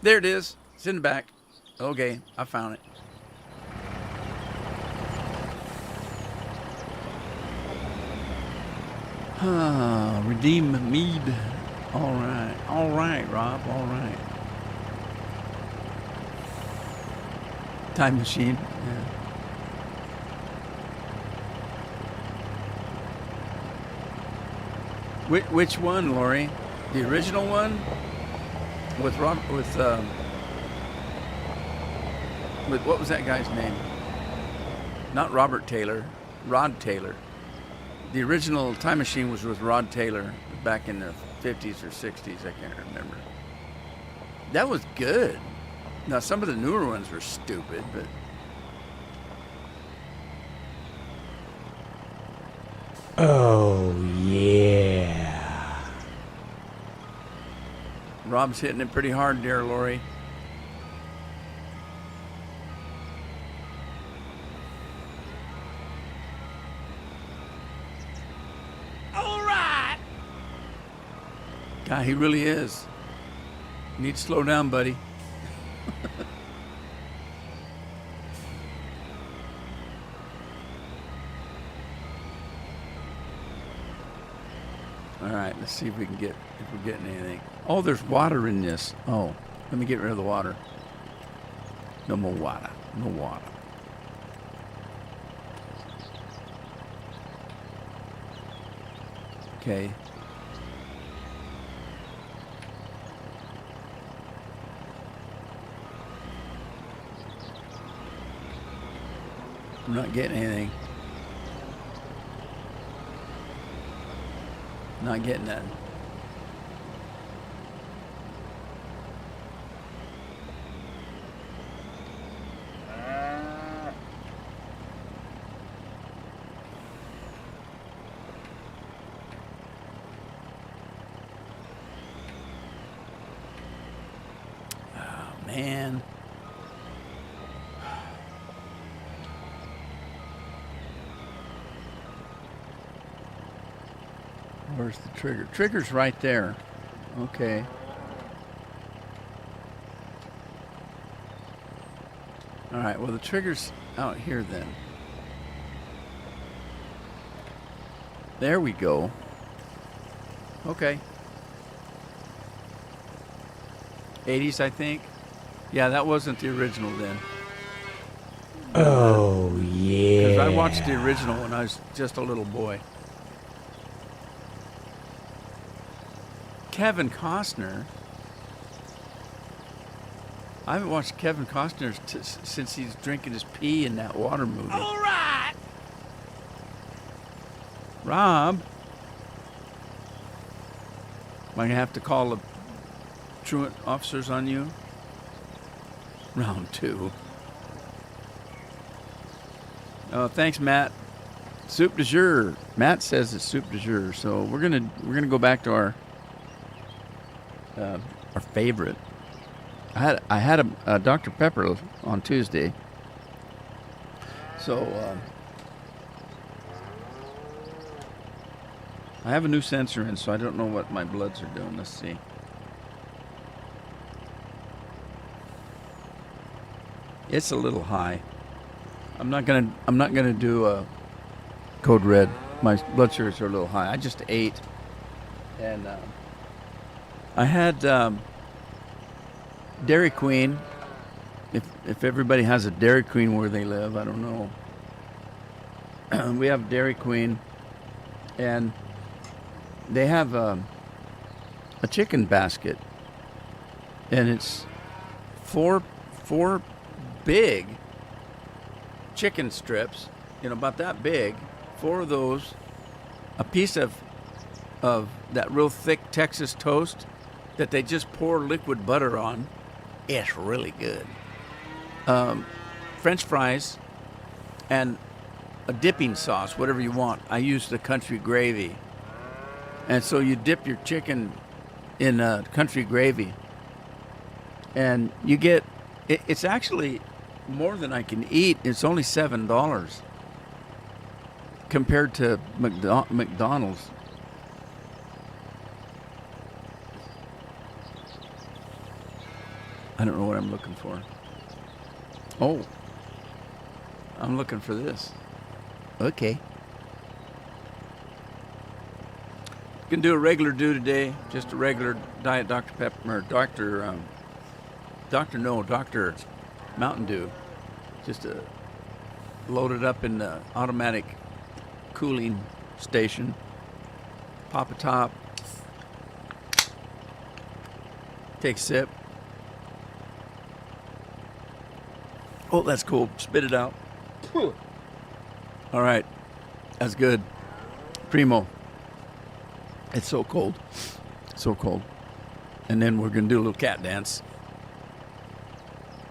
There it is. It's in the back. Okay, I found it. Redeem mead. All right, Rob. All right. Time machine. Yeah. Which one, Lori? The original one with what was that guy's name? Not Robert Taylor, Rod Taylor. The original Time Machine was with Rod Taylor back in the 50s or 60s. I can't remember. That was good. Now some of the newer ones were stupid, but oh yeah. Rob's hitting it pretty hard there, Lori. God, he really is. You need to slow down, buddy. All right, let's see if we're getting anything. Oh, there's water in this. Oh, let me get rid of the water. No more water. No water. Okay. I'm not getting anything. Not getting that. Oh, man. Where's the trigger? Trigger's right there. Okay. All right, well, the trigger's out here then. There we go. Okay. 80s, I think. Yeah, that wasn't the original then. Oh, yeah. Because I watched the original when I was just a little boy. Kevin Costner. I haven't watched Kevin Costner since he's drinking his pee in that water movie. All right. Rob. Am I going to have to call the truant officers on you? Round 2. Oh, thanks, Matt. Soup du jour. Matt says it's soup du jour, so we're gonna go back to our favorite. I had a Dr. Pepper on Tuesday, so I have a new sensor in, so I don't know what my bloods are doing. Let's see. It's a little high. I'm not gonna do a code red. My blood sugars are a little high. I just ate, and I had Dairy Queen. If everybody has a Dairy Queen where they live, I don't know. We have Dairy Queen, and they have a chicken basket, and it's four big chicken strips, about that big, 4 of those, a piece of that real thick Texas toast that they just pour liquid butter on. It's really good. French fries and a dipping sauce, whatever you want. I use the country gravy. And so you dip your chicken in country gravy, and you get It's actually more than I can eat. It's only $7 compared to McDonald's. I don't know what I'm looking for. Oh, I'm looking for this. Okay. Can do a regular Dew today. Just a regular Diet Dr. Pepper or Dr. Mountain Dew. Just load it up in the automatic cooling station. Pop a top. Take a sip. Oh, that's cool. Spit it out. All right. That's good. Primo. It's so cold. So cold. And then we're going to do a little cat dance.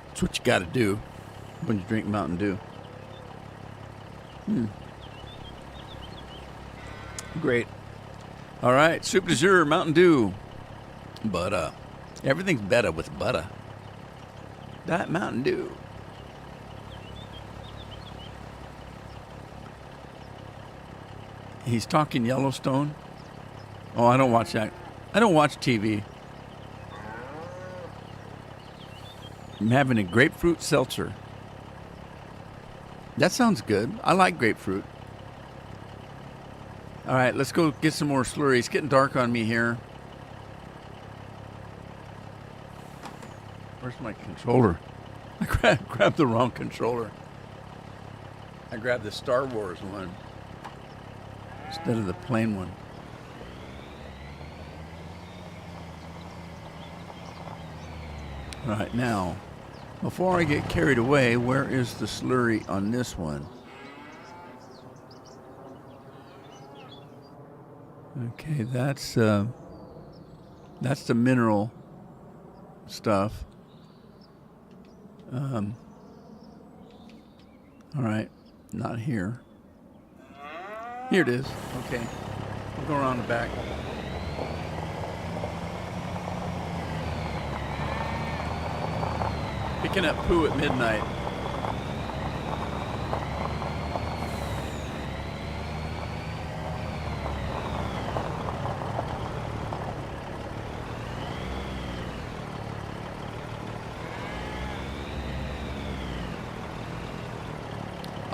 That's what you got to do when you drink Mountain Dew. Great. All right. Soup de jour, Mountain Dew. Butter. Everything's better with butter. That Mountain Dew. He's talking Yellowstone. Oh, I don't watch that. I don't watch TV. I'm having a grapefruit seltzer. That sounds good. I like grapefruit. All right, let's go get some more slurry. It's getting dark on me here. Where's my controller? I grabbed the wrong controller. I grabbed the Star Wars one instead of the plain one. All right, now, before I get carried away, where is the slurry on this one? Okay, that's the mineral stuff. All right, not here. Here it is. Okay, we'll go around the back. Picking up poo at midnight.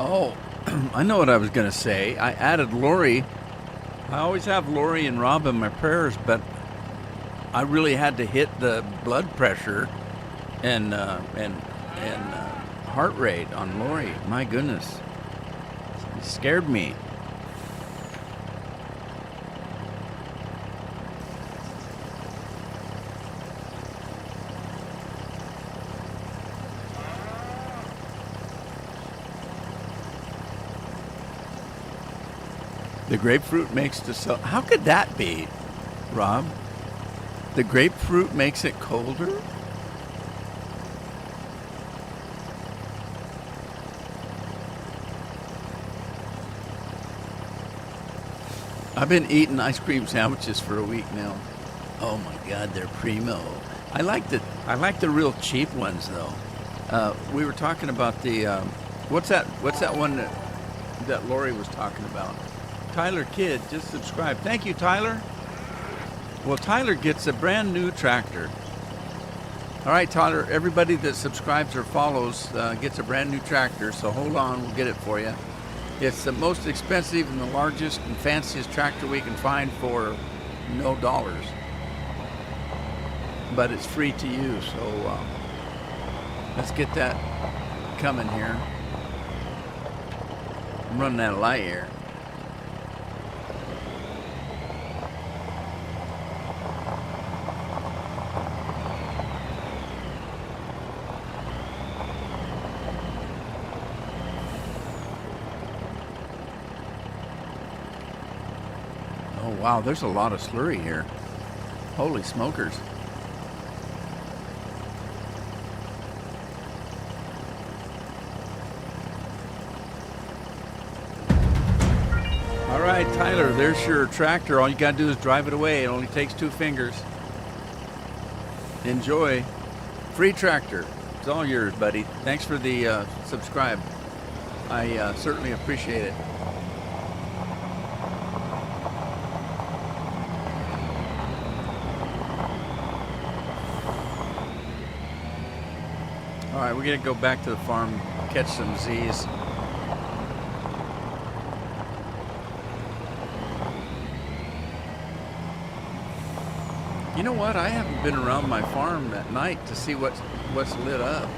Oh, I know what I was going to say. I added Lori. I always have Lori and Rob in my prayers, but I really had to hit the blood pressure and heart rate on Lori. My goodness, it scared me. The grapefruit makes the so. How could that be, Rob? The grapefruit makes it colder? I've been eating ice cream sandwiches for a week now. Oh my God, they're primo. I like the real cheap ones though. We were talking about the what's that one that Lori was talking about? Tyler Kidd just subscribed. Thank you, Tyler. Well, Tyler gets a brand new tractor. All right, Tyler, everybody that subscribes or follows gets a brand new tractor, so hold on, we'll get it for you. It's the most expensive and the largest and fanciest tractor we can find for no dollars. But it's free to use, so let's get that coming here. I'm running out of light here. Wow, there's a lot of slurry here. Holy smokers. All right, Tyler, there's your tractor. All you got to do is drive it away. It only takes 2 fingers. Enjoy. Free tractor. It's all yours, buddy. Thanks for the subscribe. I certainly appreciate it. All right, we're gonna go back to the farm, catch some Z's. You know what? I haven't been around my farm at night to see what's lit up.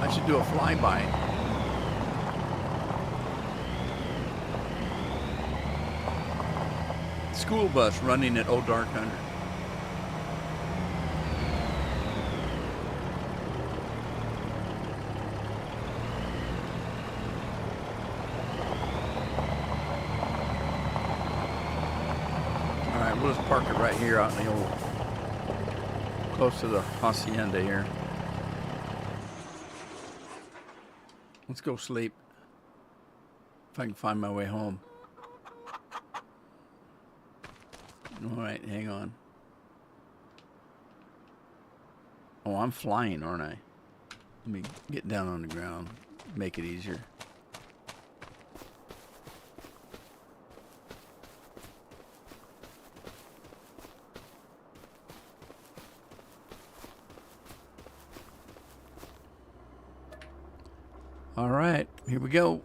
I should do a flyby. School bus running at Old Dark 100. All right, we'll just park it right here out in the old, close to the hacienda here. Let's go sleep. If I can find my way home. All right, hang on. Oh, I'm flying, aren't I? Let me get down on the ground. Make it easier. All right, here we go.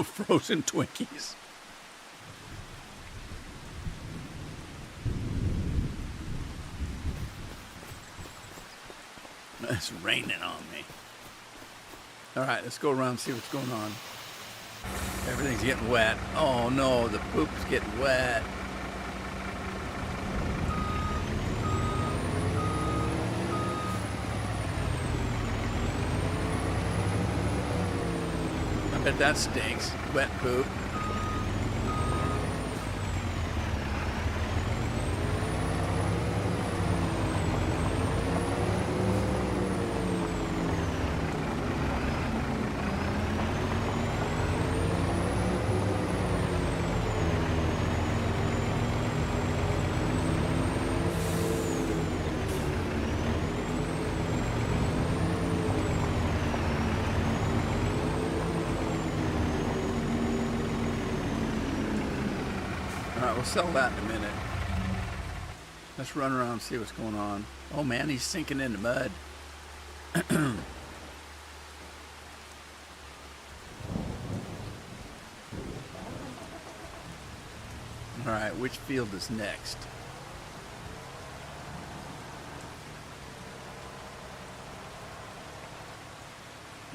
Frozen Twinkies. It's raining on me. All right, let's go around and see what's going on. Everything's getting wet. Oh no, the poop's getting wet. I bet that stinks. Wet poop. All right, we'll sell that in a minute. Let's run around and see what's going on. Oh man, he's sinking in the mud. All right, which field is next?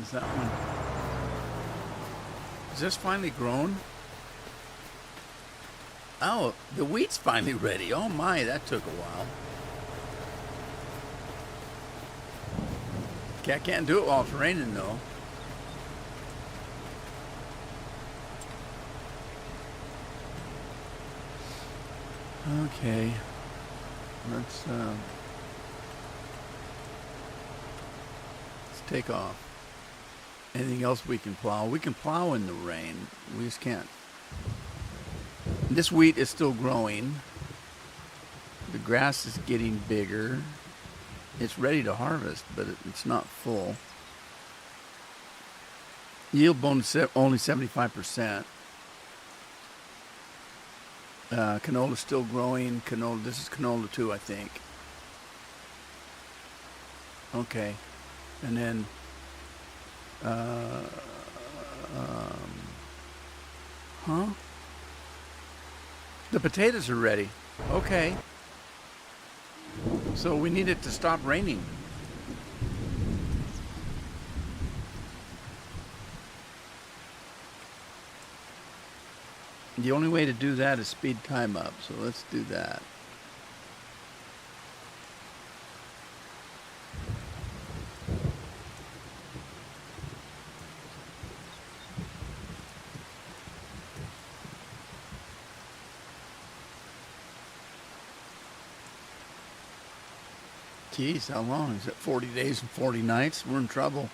Is that one? Is this finally grown? Oh, the wheat's finally ready. Oh my, that took a while. Okay, I can't do it while it's raining though. Okay, let's take off. Anything else we can plow? We can plow in the rain. We just can't. This wheat is still growing. The grass is getting bigger. It's ready to harvest, but it's not full. Yield bonus only 75%. Canola still growing. Canola. This is canola too, I think. Okay, and then the potatoes are ready. Okay. So we need it to stop raining. The only way to do that is speed time up, so let's do that. Geez, how long? Is it 40 days and 40 nights? We're in trouble.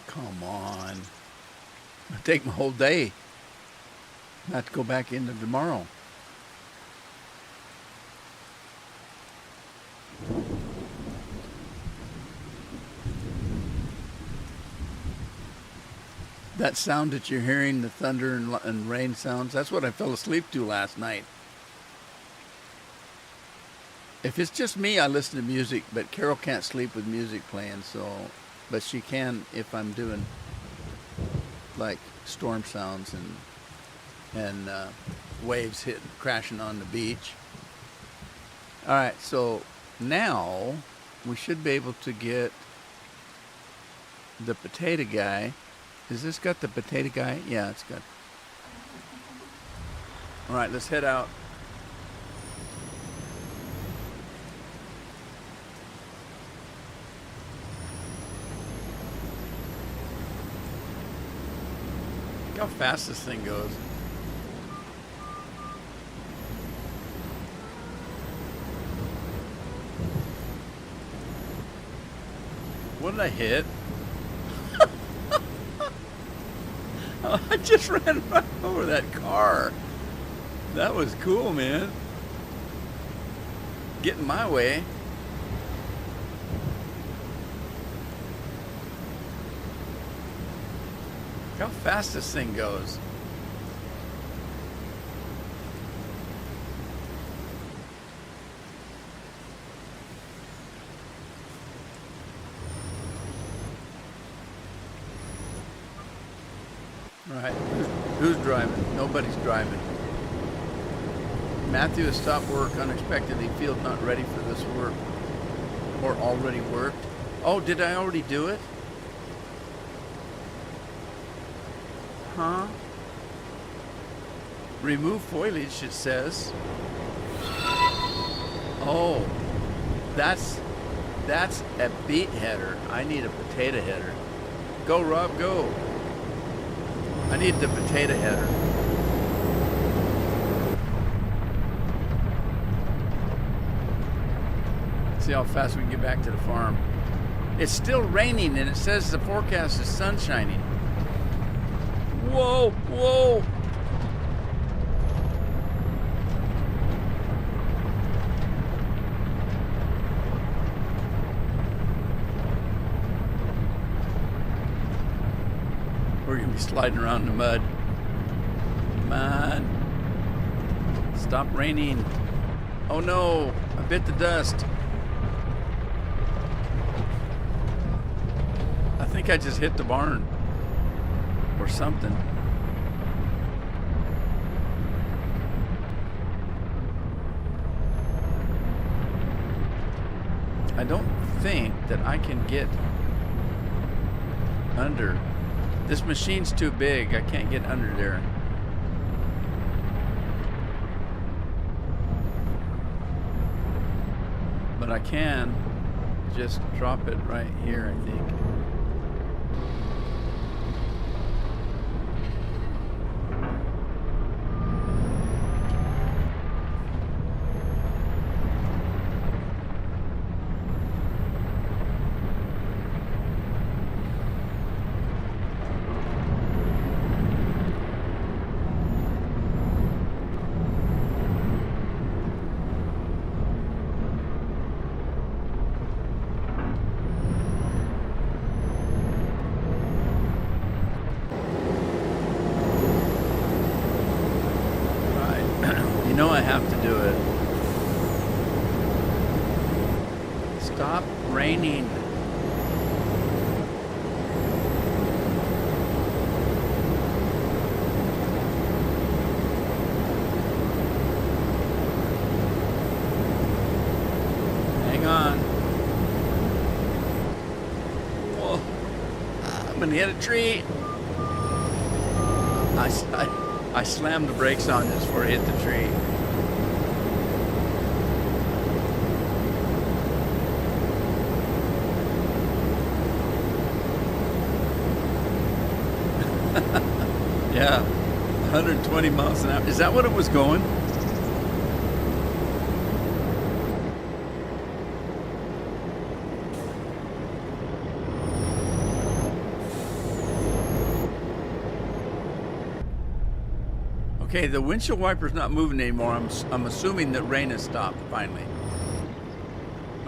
Come on. It'll take my whole day. I have to go back into tomorrow. That sound that you're hearing, the thunder and rain sounds, that's what I fell asleep to last night. If it's just me, I listen to music, but Carol can't sleep with music playing, but she can if I'm doing like storm sounds and waves crashing on the beach. All right, so now we should be able to get the potato guy. Has this got the potato guy? Yeah, it's got. All right, let's head out. Look how fast this thing goes. What did I hit? I just ran right over that car. That was cool, man. Getting my way. Look how fast this thing goes. All right, who's driving? Nobody's driving. Matthew has stopped work unexpectedly. Field not ready for this work, or already worked. Oh, did I already do it? Huh? Remove foliage, it says. Oh, that's a beet header. I need a potato header. Go, Rob, go. I need the potato header. See how fast we can get back to the farm. It's still raining and it says the forecast is sun shining. Whoa, whoa. We're gonna be sliding around in the mud. Come on. Stop raining. Oh no, I bit the dust. I think I just hit the barn or something. I don't think that I can get under. This machine's too big. I can't get under there. But I can just drop it right here, I think. You know I have to do it. Stop raining. Hang on. Whoa. I'm gonna hit a tree. I slammed the brakes on just before I hit the tree. 120 miles an hour. Is that what it was going? Okay, the windshield wiper's not moving anymore. I'm assuming that rain has stopped finally.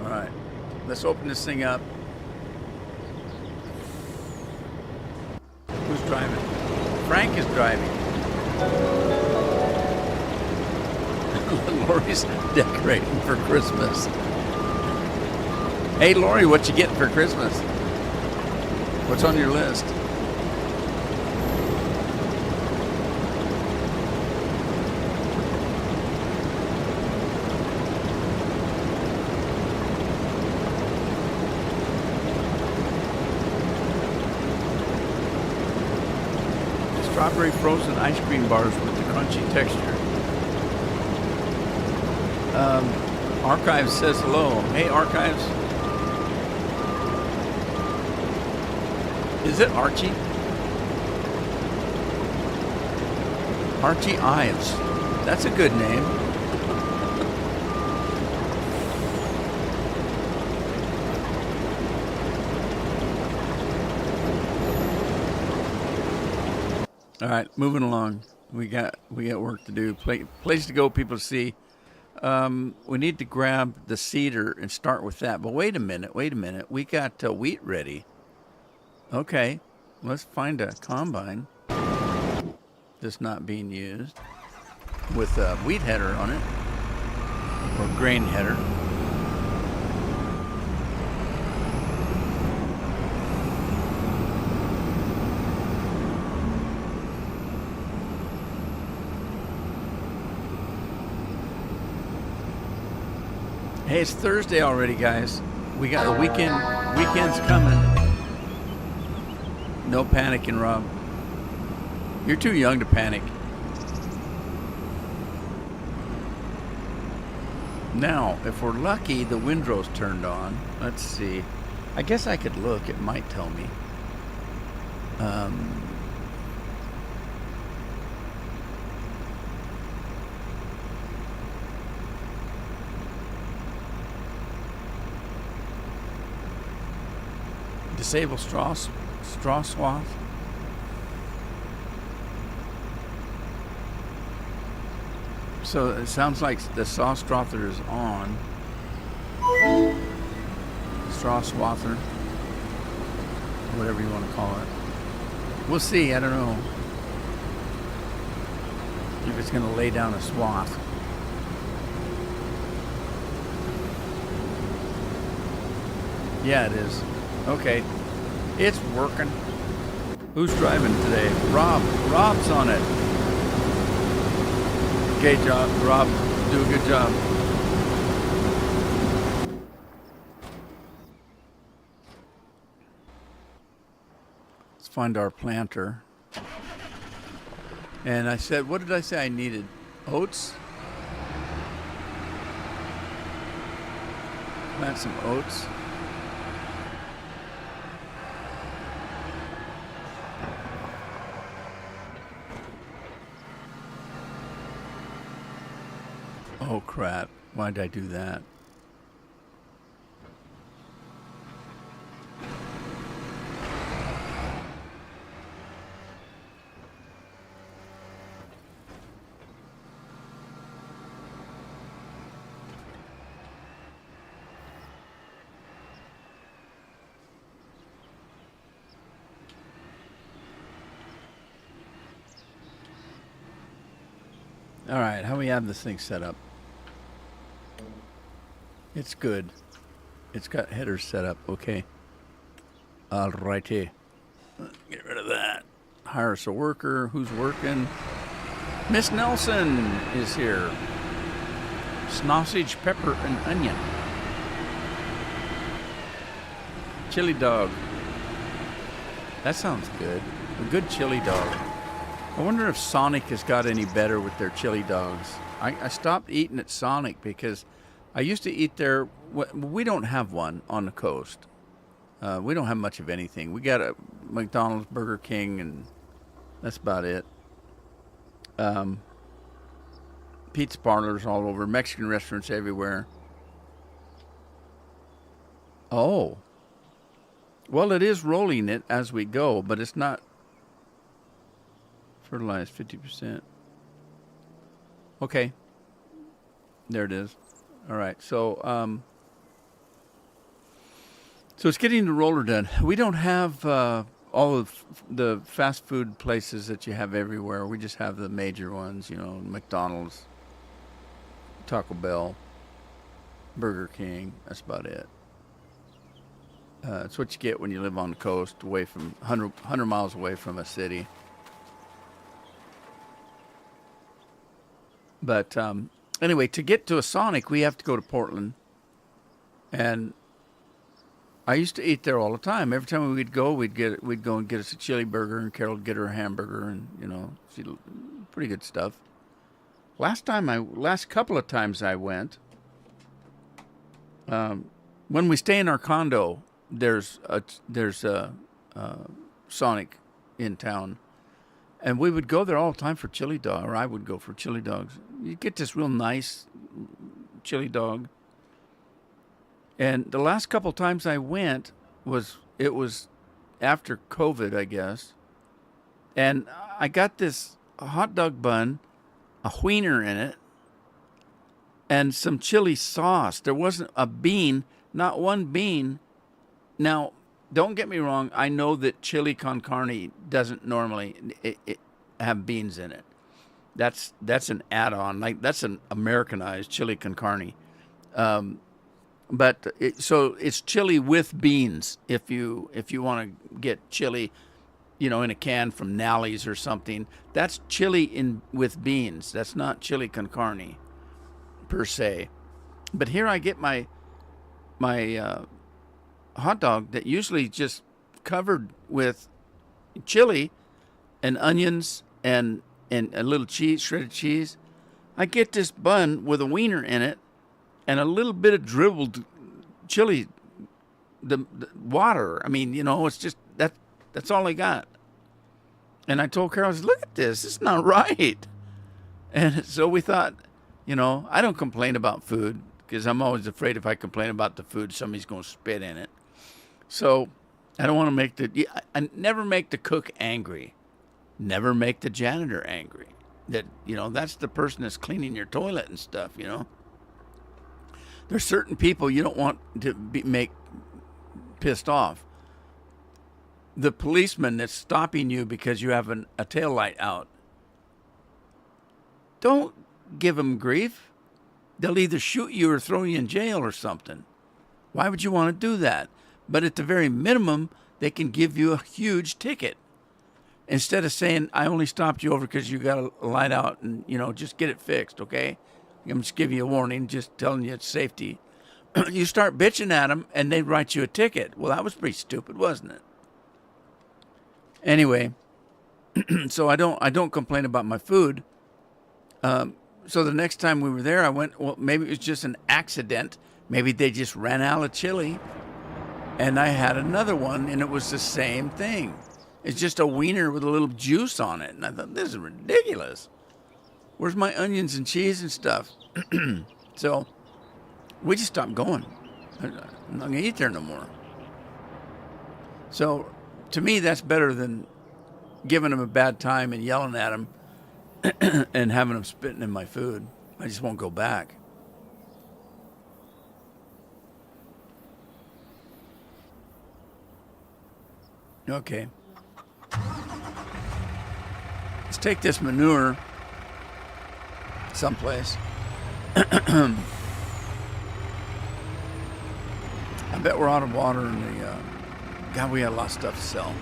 All right, let's open this thing up. Who's driving? Frank is driving. Lori's decorating for Christmas. Hey, Lori, what you getting for Christmas? What's on your list? Strawberry frozen ice cream bars with the crunchy texture. Archives says hello. Hey, Archives. Is it Archie? Archie Ives. That's a good name. All right, moving along. We got work to do. Place to go, people to see. We need to grab the seeder and start with that. But wait a minute. We got wheat ready. Okay, let's find a combine that's not being used with a wheat header on it or grain header. Hey, it's Thursday already, guys. We got the weekend's coming. No panicking, Rob. You're too young to panic. Now, if we're lucky, the windrow's turned on. Let's see. I guess I could look. It might tell me. Disable straw swath. So it sounds like the saw swather is on. Straw swather, whatever you want to call it. We'll see. I don't know if it's going to lay down a swath. Yeah, it is. Okay, it's working. Who's driving today? Rob. Rob's on it. Okay, Rob, do a good job. Let's find our planter. And I said, what did I say I needed? Oats? Plant some oats. Oh crap, why did I do that? All right, how we have this thing set up? It's good. It's got headers set up. Okay. All righty. Get rid of that. Hire us a worker. Who's working? Miss Nelson is here. Sausage, pepper, and onion. Chili dog. That sounds good. A good chili dog. I wonder if Sonic has got any better with their chili dogs. I stopped eating at Sonic because I used to eat there. We don't have one on the coast. We don't have much of anything. We got a McDonald's, Burger King, and that's about it. Pizza parlors all over, Mexican restaurants everywhere. Oh. Well, it is rolling it as we go, but it's not fertilized 50%. Okay. There it is. All right. So it's getting the roller done. We don't have all of the fast food places that you have everywhere. We just have the major ones, McDonald's, Taco Bell, Burger King. That's about it. It's what you get when you live on the coast, away from 100 miles away from a city. But anyway, to get to a Sonic, we have to go to Portland. And I used to eat there all the time. Every time we'd go and get us a chili burger, and Carol would get her a hamburger, and she pretty good stuff. Last couple of times I went, when we stay in our condo, there's a Sonic in town, and we would go there all the time for chili dog, or I would go for chili dogs. You get this real nice chili dog. And the last couple times I went was after COVID, I guess. And I got this hot dog bun, a wiener in it, and some chili sauce. There wasn't a bean, not one bean. Now, don't get me wrong. I know that chili con carne doesn't normally have beans in it. That's an add-on. Like, that's an Americanized chili con carne. But it's chili with beans. If you want to get chili, in a can from Nally's or something, that's chili with beans. That's not chili con carne per se. But here I get my hot dog that usually just covered with chili and onions and a little cheese, shredded cheese. I get this bun with a wiener in it and a little bit of dribbled chili, the water. I mean, it's just that's all I got. And I told Carol, I said, look at this. It's not right. And so we thought, I don't complain about food because I'm always afraid if I complain about the food, somebody's going to spit in it. So I don't want to I never make the cook angry. Never make the janitor angry. That's the person that's cleaning your toilet and stuff, There's certain people you don't want to make pissed off. The policeman that's stopping you because you have a tail light out. Don't give them grief. They'll either shoot you or throw you in jail or something. Why would you want to do that? But at the very minimum, they can give you a huge ticket. Instead of saying, I only stopped you over because you got a light out and, just get it fixed, okay? I'm just giving you a warning, just telling you it's safety. You start bitching at them and they write you a ticket. Well, that was pretty stupid, wasn't it? Anyway, so I don't complain about my food. So the next time we were there, I went, well, maybe it was just an accident. Maybe they just ran out of chili. And I had another one, and it was the same thing. It's just a wiener with a little juice on it. And I thought, this is ridiculous. Where's my onions and cheese and stuff? So we just stopped going. I'm not going to eat there no more. So to me, that's better than giving them a bad time and yelling at them and having them spitting in my food. I just won't go back. Okay. Let's take this manure someplace. I bet we're out of water in the... God, we had a lot of stuff to sell.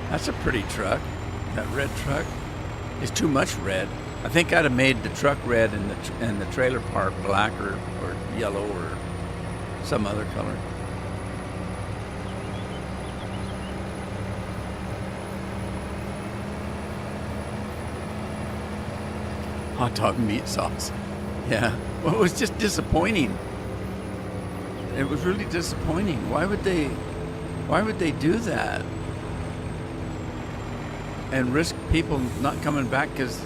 That's a pretty truck. That red truck is too much red. I think I'd have made the truck red and the trailer park black or yellow or some other color. Hot dog meat sauce. Yeah. Well, it was just disappointing. It was really disappointing. Why would they do that? And risk people not coming back because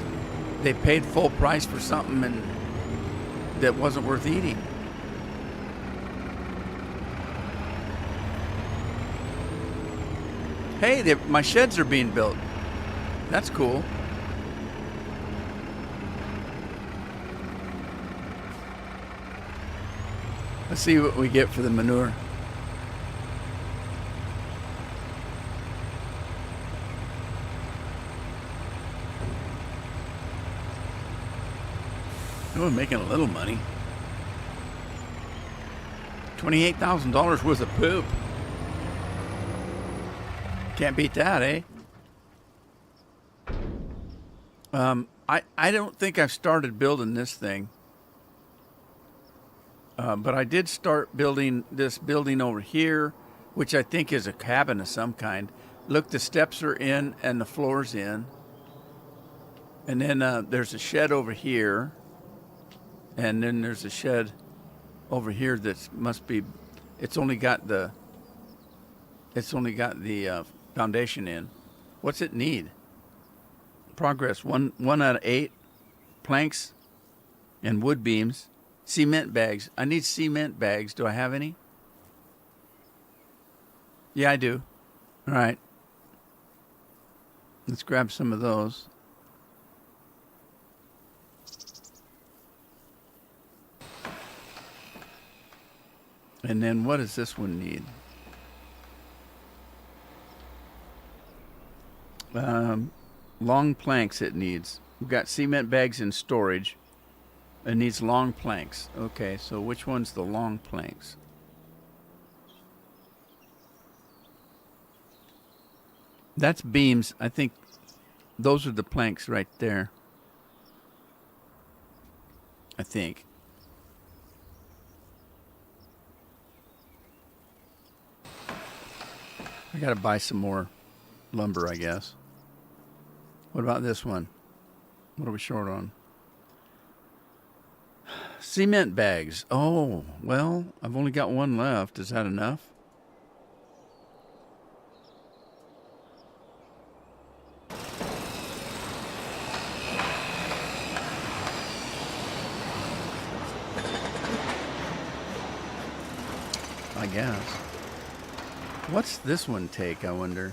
they paid full price for something and that wasn't worth eating. Hey, my sheds are being built. That's cool. Let's see what we get for the manure. Oh, we're making a little money. $28,000 worth of poop. Can't beat that, eh? I don't think I've started building this thing. But I did start building this building over here, which I think is a cabin of some kind. Look, the steps are in and the floor's in. And then there's a shed over here. And then there's a shed over here that must be, it's only got the foundation in. What's it need? Progress, one out of 8 planks and wood beams. Cement bags. I need cement bags. Do I have any? Yeah, I do. All right. Let's grab some of those. And then what does this one need? Long planks it needs. We've got cement bags in storage. It needs long planks. Okay, so which one's the long planks? That's beams. I think those are the planks right there. I think. I gotta buy some more lumber, I guess. What about this one? What are we short on? Cement bags. Oh, well, I've only got one left. Is that enough? I guess. What's this one take, I wonder?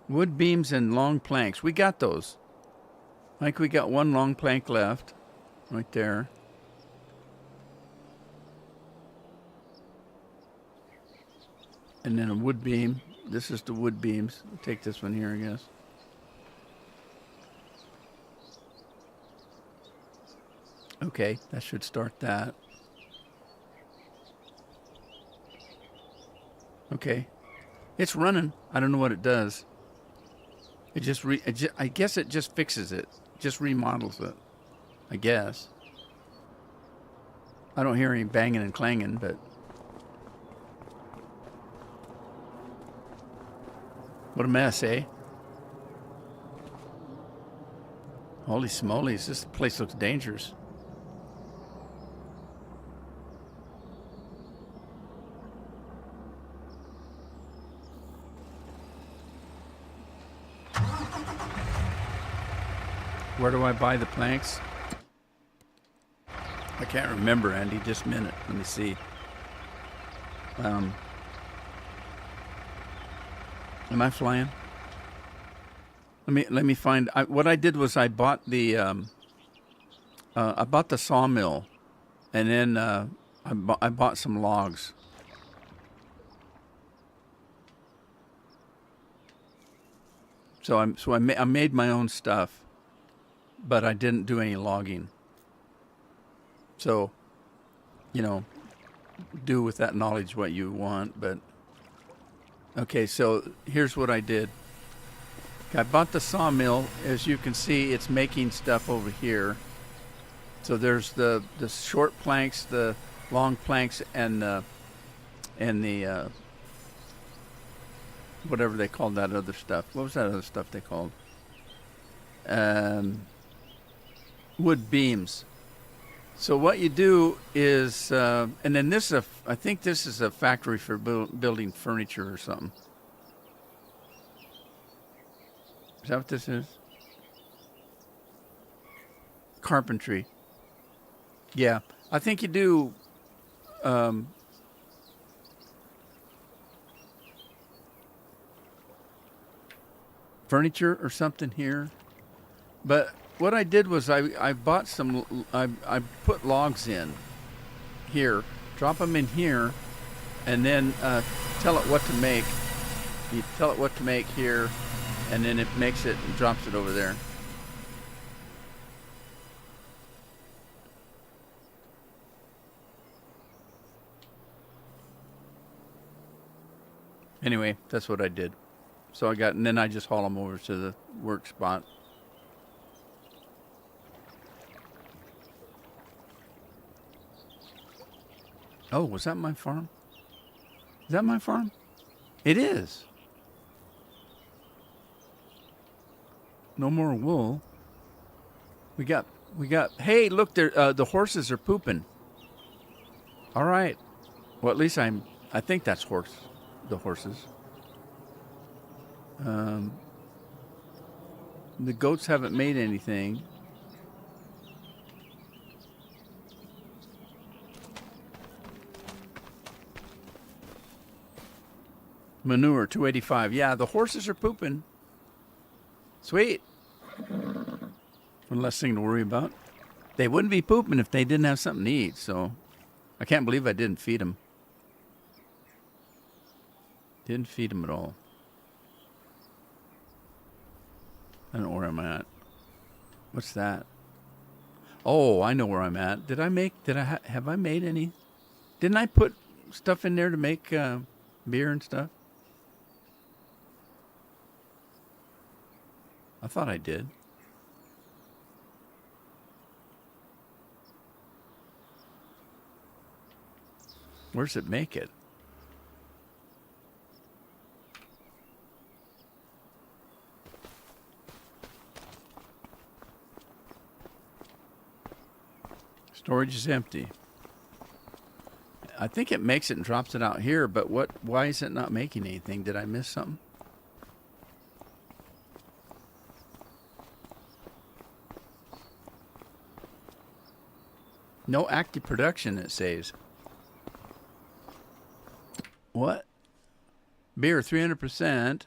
Wood beams and long planks. We got those. Like we got one long plank left. Right there. And then a wood beam. This is the wood beams. I'll take this one here, I guess. Okay, that should start that. Okay. It's running. I don't know what it does. I guess it just fixes it. Just remodels it. I guess. I don't hear any banging and clanging, but... What a mess, eh? Holy smolies, this place looks dangerous. Where do I buy the planks? I can't remember, Andy. Just a minute. Let me see. Am I flying? Let me find. What I did was I bought the sawmill, and then I bought some logs. So I made my own stuff, but I didn't do any logging. So, do with that knowledge what you want. But okay, so here's what I did. I bought the sawmill. As you can see, it's making stuff over here. So there's the short planks, the long planks, and the whatever they called that other stuff. What was that other stuff they called? Wood beams. So what you do is, and then this is I think this is a factory for building furniture or something. Is that what this is? Carpentry. Yeah, I think you do. Furniture or something here, but what I did was I bought some. I put logs in here, drop them in here, and then tell it what to make. You tell it what to make here, and then it makes it and drops it over there. Anyway, that's what I did. So I got, and then I just haul them over to the work spot. Oh, was that my farm? Is that my farm? It is. No more wool. We got. Hey, look, there. The horses are pooping. All right. Well, at least I think that's the horses. The goats haven't made anything. Manure, 285. Yeah, the horses are pooping. Sweet. One less thing to worry about. They wouldn't be pooping if they didn't have something to eat, so I can't believe I didn't feed them. Didn't feed them at all. I don't know where I'm at. What's that? Oh, I know where I'm at. Have I made any? Didn't I put stuff in there to make beer and stuff? I thought I did. Where's it make it? Storage is empty. I think it makes it and drops it out here, but why is it not making anything? Did I miss something? No active production, it says. What? Beer, 300%.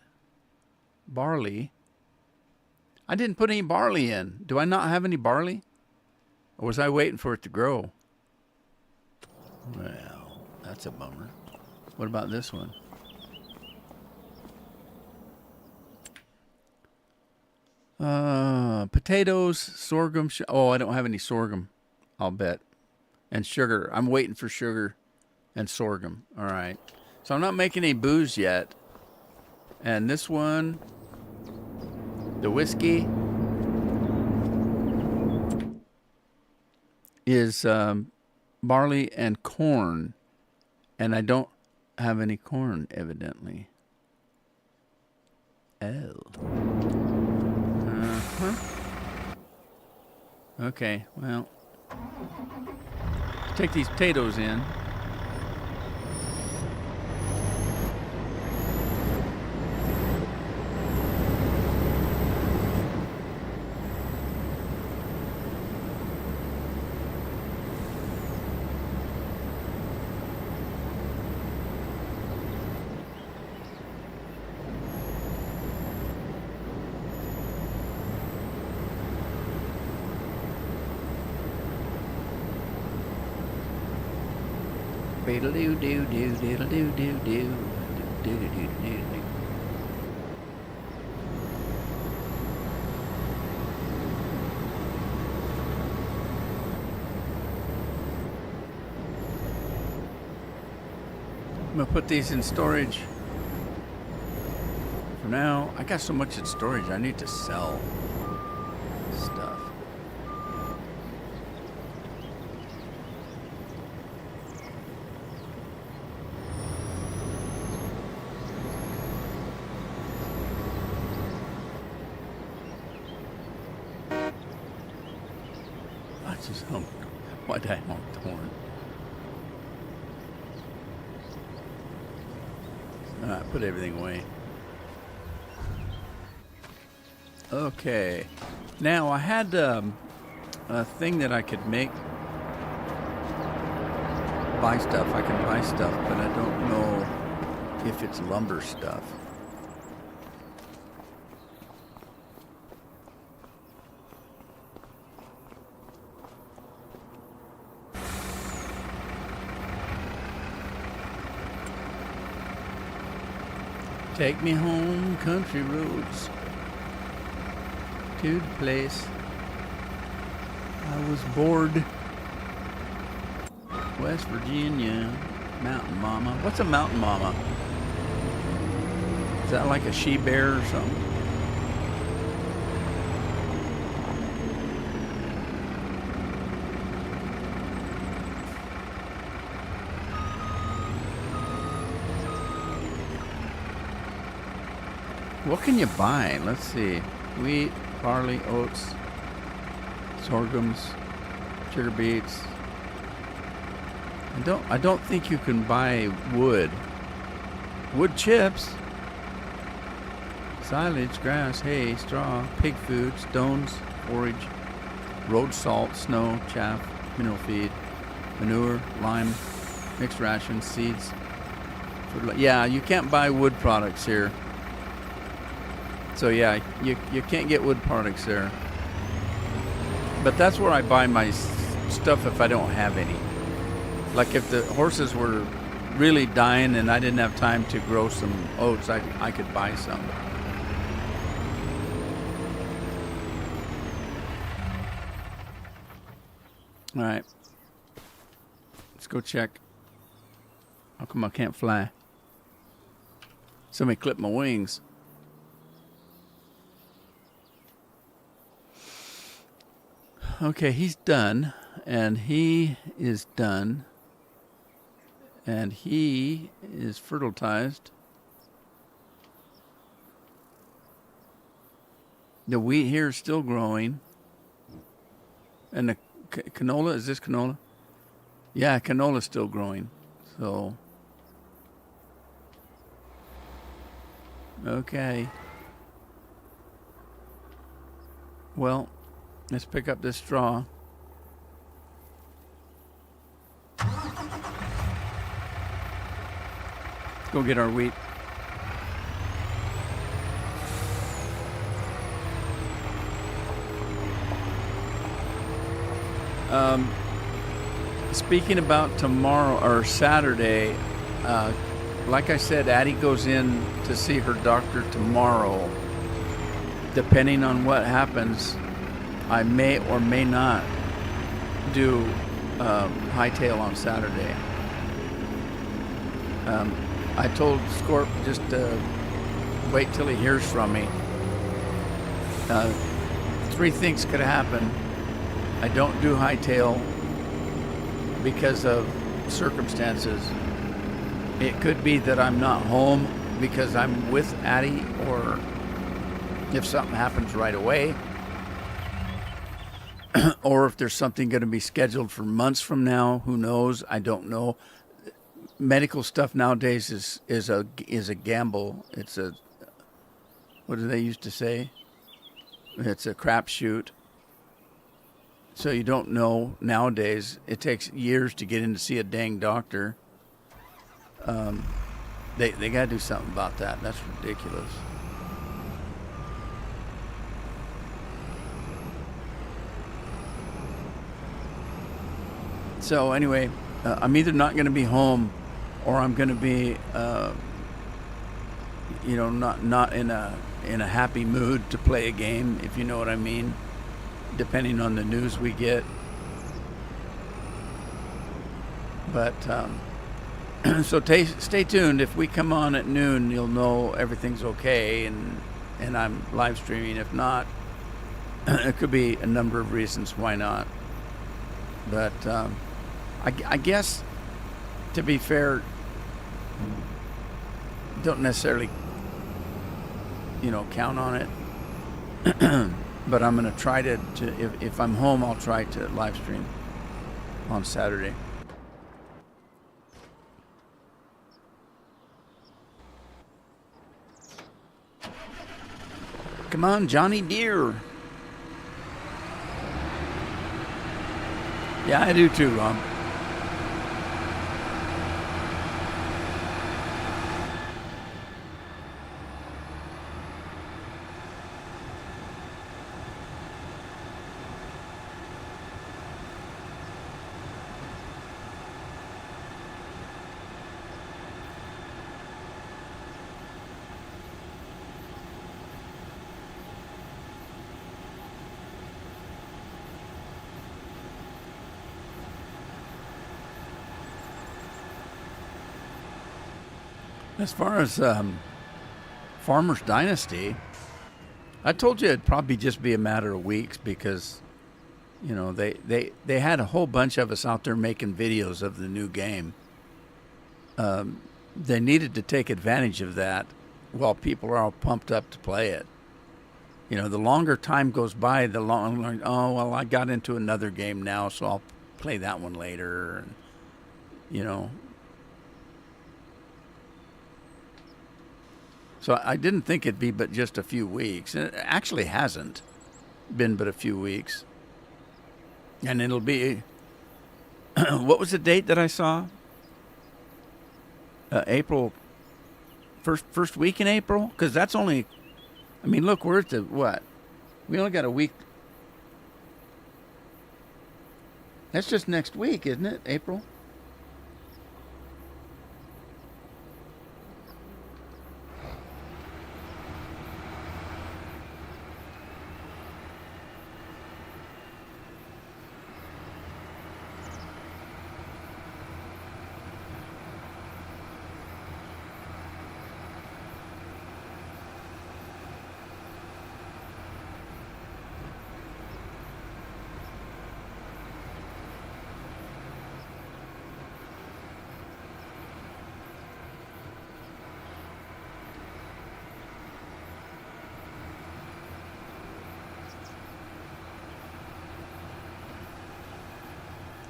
Barley. I didn't put any barley in. Do I not have any barley? Or was I waiting for it to grow? Well, that's a bummer. What about this one? Potatoes, sorghum. Oh, I don't have any sorghum, I'll bet. And sugar. I'm waiting for sugar and sorghum. All right. So I'm not making any booze yet. And this one, the whiskey, is barley and corn, and I don't have any corn, evidently. Oh. Okay, well, take these potatoes in. I'm gonna put these in storage for now. I got so much in storage, I need to sell stuff. I just humped. Why did I honk the horn? Alright, put everything away. Okay. Now, I had a thing that I could make. Buy stuff. I can buy stuff, but I don't know if it's lumber stuff. Take me home, country roads, to the place I was bored. West Virginia, Mountain Mama. What's a Mountain Mama? Is that like a she-bear or something? What can you buy? Let's see. Wheat, barley, oats, sorghums, sugar beets. I don't think you can buy wood. Wood chips. Silage, grass, hay, straw, pig food, stones, forage, road salt, snow, chaff, mineral feed, manure, lime, mixed rations, seeds. Yeah, you can't buy wood products here. So yeah, you can't get wood products there. But that's where I buy my stuff if I don't have any. Like if the horses were really dying and I didn't have time to grow some oats, I could buy some. All right. Let's go check. How come I can't fly? Somebody clipped my wings. Okay, he's done, and he is done, and he is fertilized. The wheat here is still growing. And the canola, is this canola? Yeah, canola's still growing. So, okay. Well, let's pick up this straw. Let's go get our wheat. Speaking about tomorrow or Saturday, like I said, Addie goes in to see her doctor tomorrow. Depending on what happens, I may or may not do hightail on Saturday. I told Scorp just wait till he hears from me. 3 things could happen. I don't do hightail because of circumstances. It could be that I'm not home because I'm with Addie, or if something happens right away, or if there's something going to be scheduled for months from now. Who knows? I don't know. Medical stuff nowadays is a gamble. It's a, what do they used to say? It's a crapshoot. So you don't know nowadays. It takes years to get in to see a dang doctor. They got to do something about that. That's ridiculous. So anyway, I'm either not going to be home, or I'm going to be, not in a happy mood to play a game, if you know what I mean. Depending on the news we get. But So stay tuned. If we come on at noon, you'll know everything's okay, and I'm live streaming. If not, it could be a number of reasons why not. But I guess, to be fair, don't necessarily, count on it. But I'm going to try to if I'm home, I'll try to live stream on Saturday. Come on, Johnny Deere. Yeah, I do too, Rob. As far as Farmer's Dynasty, I told you it'd probably just be a matter of weeks because, they had a whole bunch of us out there making videos of the new game. They needed to take advantage of that while people are all pumped up to play it. The longer time goes by, the longer, oh, well, I got into another game now, so I'll play that one later. And, So I didn't think it'd be but just a few weeks. And it actually hasn't been but a few weeks. And it'll be, what was the date that I saw? April, first week in April? Because that's only, look, we're at the, what? We only got a week. That's just next week, isn't it? April?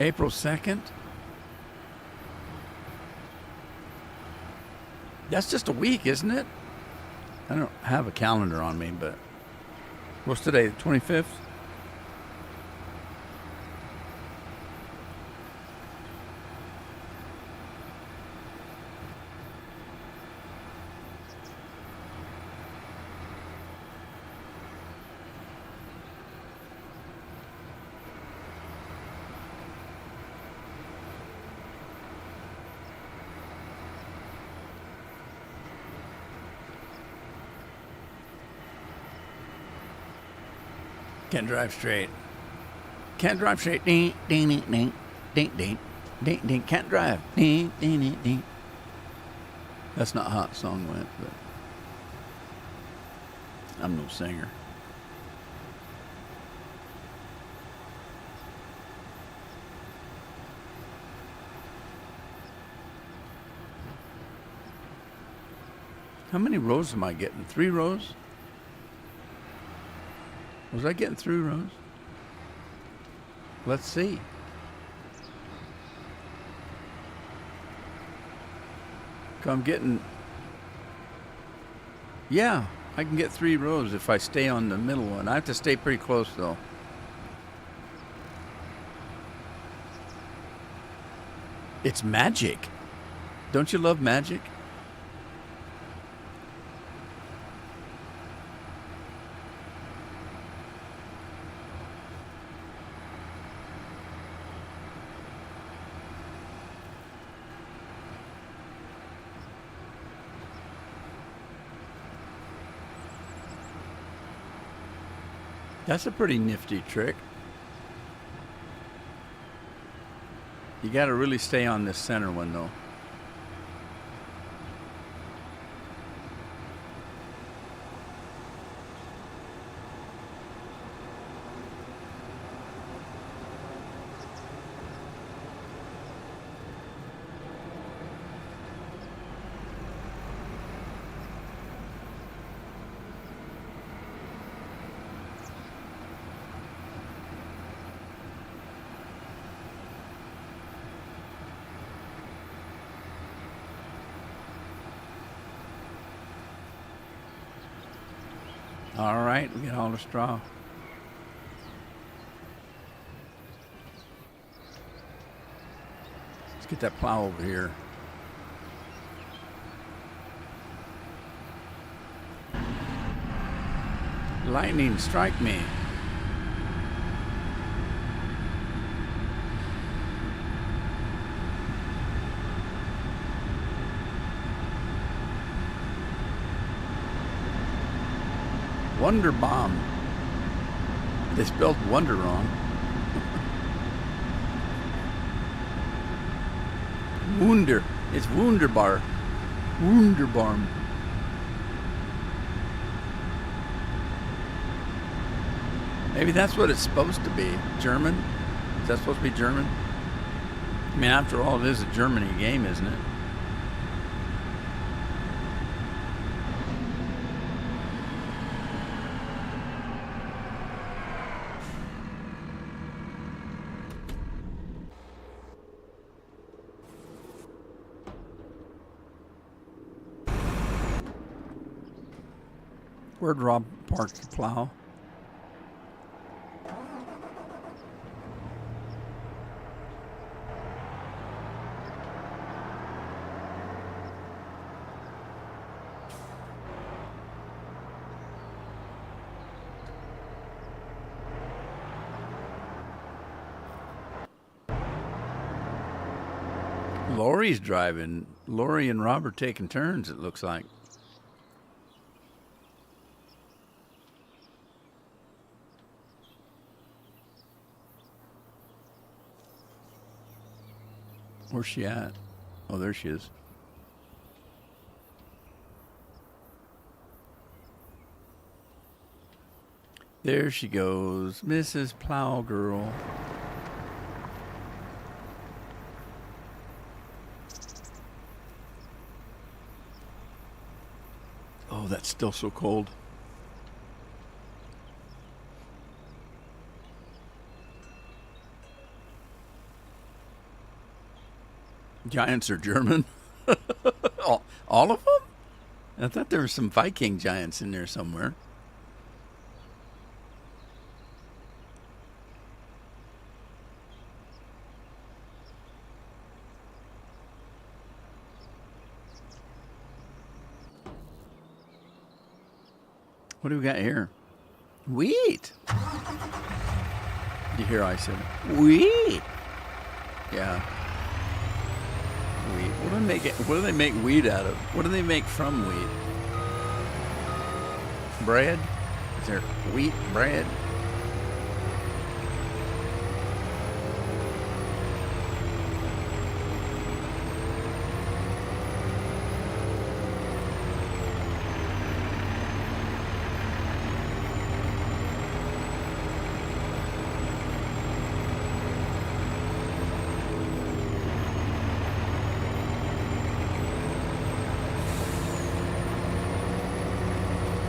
April 2nd? That's just a week, isn't it? I don't have a calendar on me, but what's today, the 25th? Can't drive straight. Can't drive straight. Ding, ding, ding, ding, ding, ding, ding, ding. Can't drive. Ding, ding, ding, ding. That's not how the song went, but I'm no singer. How many rows am I getting? 3 rows? Was I getting 3 rows? Let's see. I'm getting... Yeah, I can get 3 rows if I stay on the middle one. I have to stay pretty close, though. It's magic. Don't you love magic? That's a pretty nifty trick. You got to really stay on this center one, though. All right, we get all the straw. Let's get that plow over here. Lightning, strike me. Wonder Bomb. They spelled wonder wrong. Wunder. It's Wunderbar. Wunderbarm. Maybe that's what it's supposed to be. German? Is that supposed to be German? I mean, after all, it is a Germany game, isn't it? Where'd Rob park the plow? Lori's driving. Lori and Rob are taking turns, it looks like. Where's she at? Oh, there she is. There she goes, Mrs. Plowgirl. Oh, that's still so cold. Giants are German. All of them? I thought there were some Viking giants in there somewhere. What do we got here? Wheat. You hear I said wheat. Yeah. Wheat. What do they make wheat out of? What do they make from wheat? Bread? Is there wheat bread?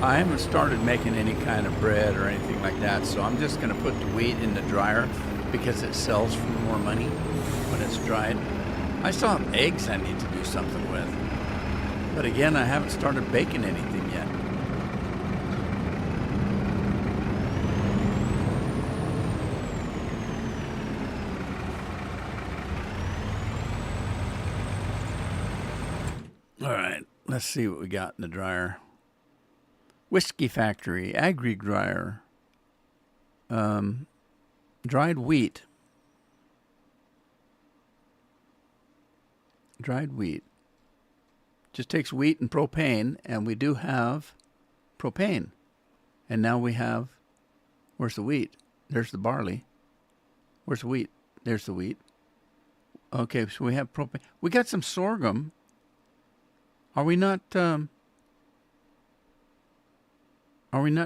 I haven't started making any kind of bread or anything like that, so I'm just going to put the wheat in the dryer because it sells for more money when it's dried. I still have eggs I need to do something with. But again, I haven't started baking anything yet. All right, let's see what we got in the dryer. Whiskey Factory, Agri Dryer, dried wheat. Dried wheat. Just takes wheat and propane, and we do have propane. And now we have, where's the wheat? There's the barley. Where's the wheat? There's the wheat. Okay, so we have propane. We got some sorghum. Are we not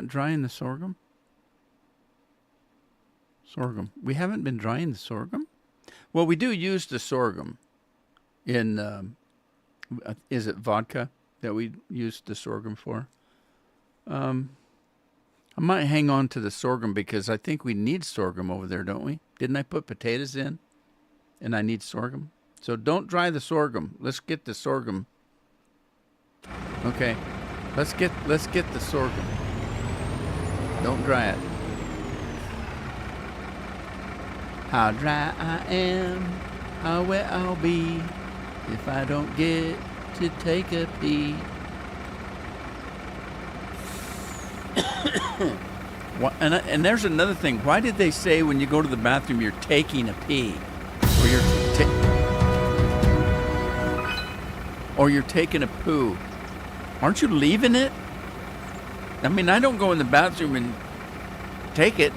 drying the sorghum? Sorghum. We haven't been drying the sorghum? Well, we do use the sorghum in, is it vodka that we use the sorghum for? I might hang on to the sorghum because I think we need sorghum over there, don't we? Didn't I put potatoes in? And I need sorghum? So don't dry the sorghum. Let's get the sorghum. Okay. Let's get the sorghum. Don't dry it. How dry I am, how wet I'll be if I don't get to take a pee. And there's another thing. Why did they say when you go to the bathroom you're taking a pee, or you're taking a poo? Aren't you leaving it? I mean, I don't go in the bathroom and take it.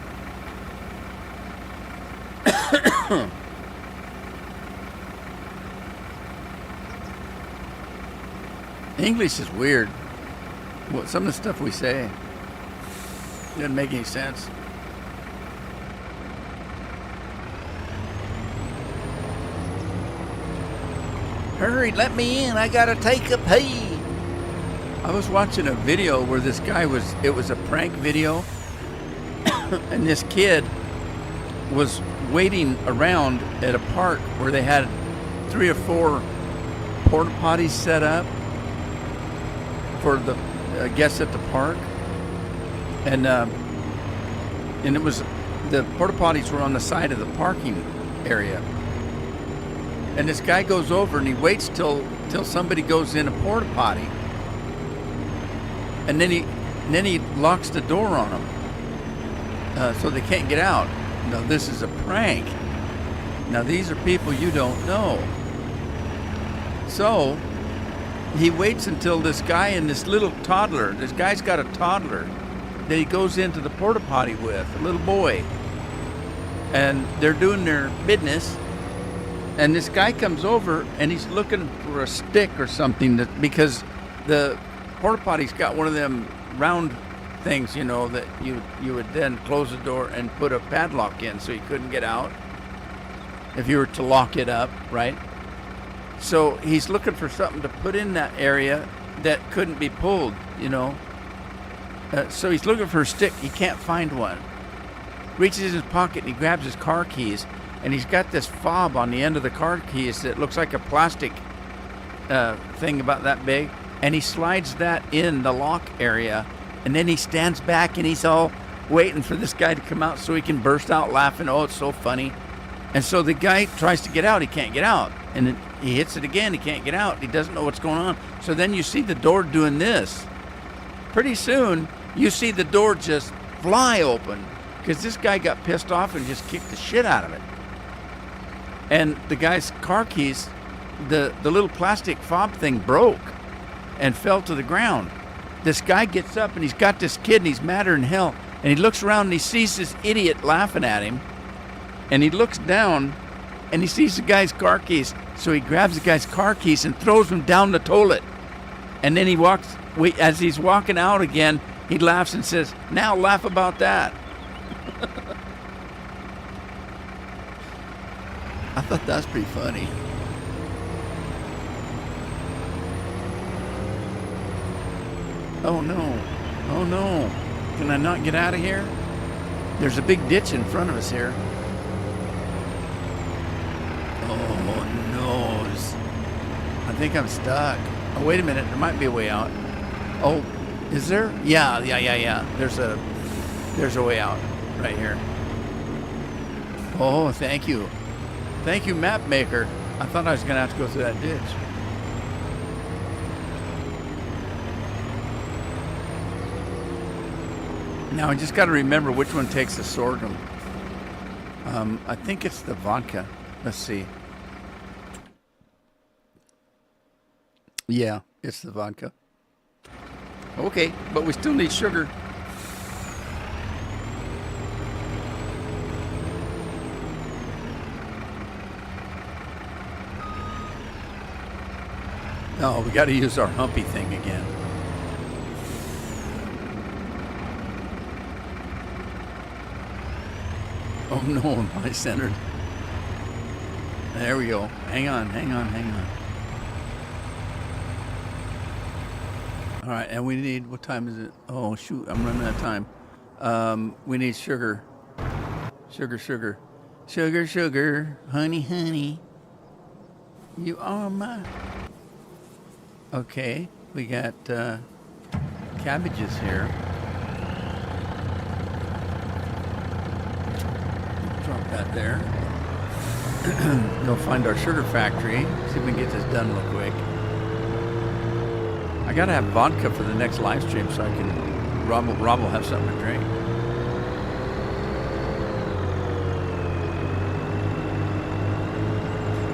English is weird. Well, some of the stuff we say doesn't make any sense. Hurry, let me in. I gotta take a pee. I was watching a video where this guy it was a prank video, and this kid was waiting around at a park where they had 3 or 4 porta potties set up for the guests at the park, and it was, the porta potties were on the side of the parking area, and this guy goes over and he waits till somebody goes in a porta potty, and then he locks the door on them, so they can't get out. Now this is a prank. Now these are people you don't know. So he waits until this guy and this little toddler, this guy's got a toddler that he goes into the porta potty with, a little boy, and they're doing their business, and this guy comes over and he's looking for a stick or something, because the porta potty's got one of them round things, you know, that you would then close the door and put a padlock in so you couldn't get out if you were to lock it up, right? So he's looking for something to put in that area that couldn't be pulled, you know. So he's looking for a stick. He can't find one. Reaches in his pocket and he grabs his car keys, and he's got this fob on the end of the car keys that looks like a plastic thing about that big, and he slides that in the lock area, and then he stands back and he's all waiting for this guy to come out so he can burst out laughing. Oh, it's so funny. And so the guy tries to get out. He can't get out. And then he hits it again. He can't get out. He doesn't know what's going on. So then you see the door doing this. Pretty soon, you see the door just fly open because this guy got pissed off and just kicked the shit out of it. And the guy's car keys, the little plastic fob thing broke and fell to the ground. This guy gets up and he's got this kid and he's madder than hell. And he looks around and he sees this idiot laughing at him. And he looks down and he sees the guy's car keys. So he grabs the guy's car keys and throws them down the toilet. And then as he's walking out again, he laughs and says, "Now laugh about that." I thought that was pretty funny. Oh no, oh no. Can I not get out of here? There's a big ditch in front of us here. Oh no. I think I'm stuck. Oh, wait a minute, there might be a way out. Oh, is there? Yeah. There's a way out right here. Oh, thank you. Thank you, map maker. I thought I was gonna have to go through that ditch. Now I just got to remember which one takes the sorghum. I think it's the vodka. Let's see. Yeah, it's the vodka. Okay, but we still need sugar. No, we got to use our humpy thing again. Oh no, am I centered? There we go. Hang on. All right, and we need, what time is it? Oh shoot, I'm running out of time. We need sugar. Sugar. Honey. You are my... Okay, we got cabbages here. that there. Go find our sugar factory. See if we can get this done real quick. I gotta have vodka for the next live stream so I can. Rob will have something to drink.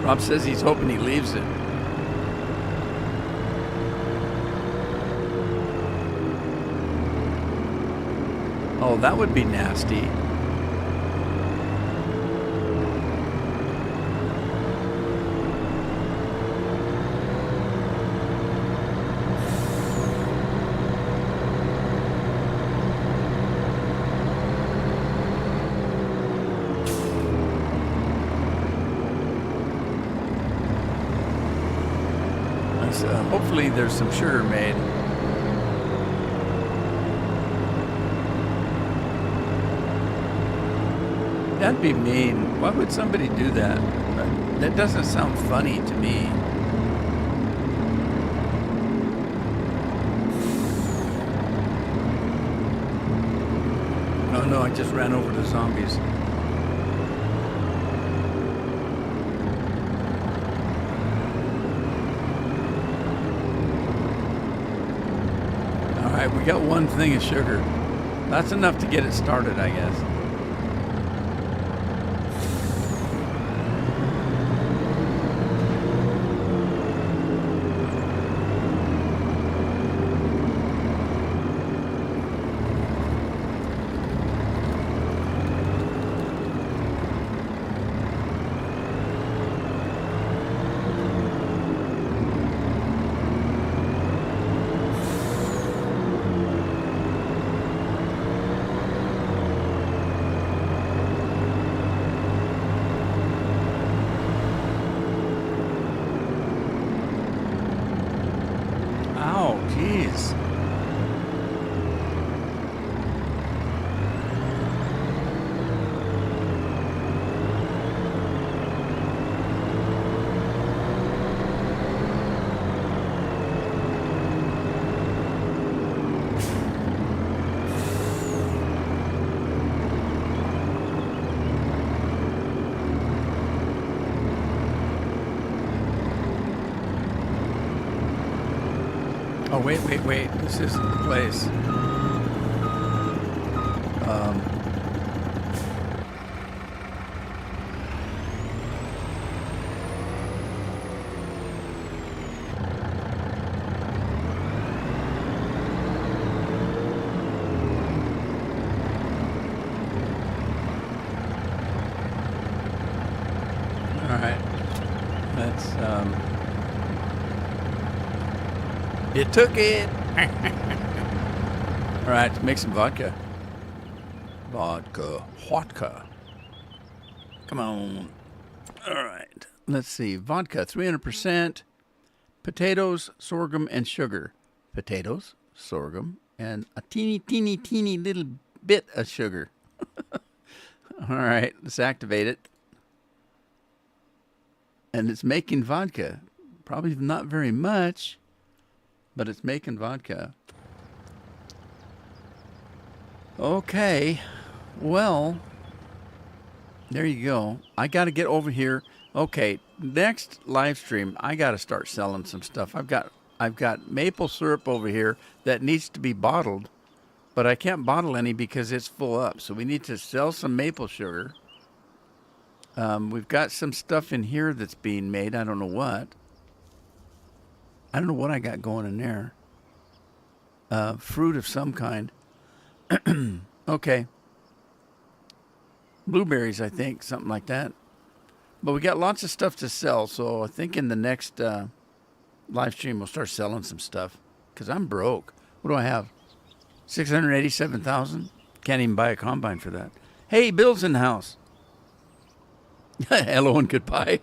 Rob says he's hoping he leaves it. Oh, that would be nasty. Hopefully there's some sugar made. That'd be mean. Why would somebody do that? That doesn't sound funny to me. Oh no, I just ran over the zombies. Alright, we got one thing of sugar. That's enough to get it started, I guess. Jeez. Oh, wait. This isn't the place. All right. Let's, you took it. All right, let's make some vodka. Vodka. Come on. All right. Let's see. Vodka, 300%. Potatoes, sorghum, and sugar. Potatoes, sorghum, and a teeny little bit of sugar. All right, let's activate it. And it's making vodka. Probably not very much, but it's making vodka. Okay, well, there you go. I got to get over here. Okay, next live stream, I got to start selling some stuff. I've got maple syrup over here that needs to be bottled, but I can't bottle any because it's full up. So we need to sell some maple sugar. We've got some stuff in here that's being made. I don't know what. I don't know what I got going in there. Fruit of some kind. Okay. Blueberries, I think, something like that. But we got lots of stuff to sell, so I think in the next live stream we'll start selling some stuff. Because I'm broke. What do I have? 687,000? Can't even buy a combine for that. Hey, Bill's in the house. Hello and goodbye.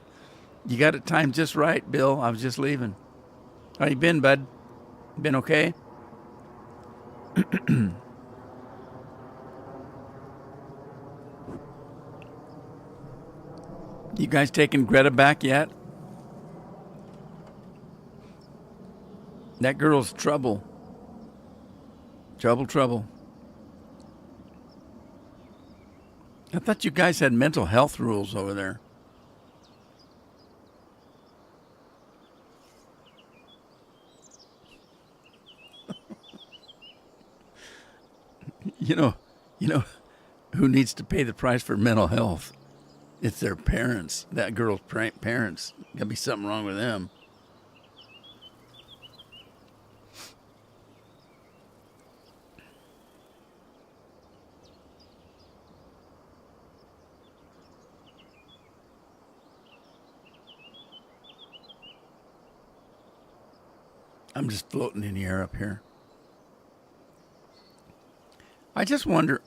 You got it timed just right, Bill. I was just leaving. How you been, bud? Been okay? You guys taking Greta back yet? That girl's trouble. Trouble. I thought you guys had mental health rules over there. You know, you know, who needs to pay the price for mental health? It's their parents. That girl's parents. Gotta be something wrong with them. I'm just floating in the air up here. I just wonder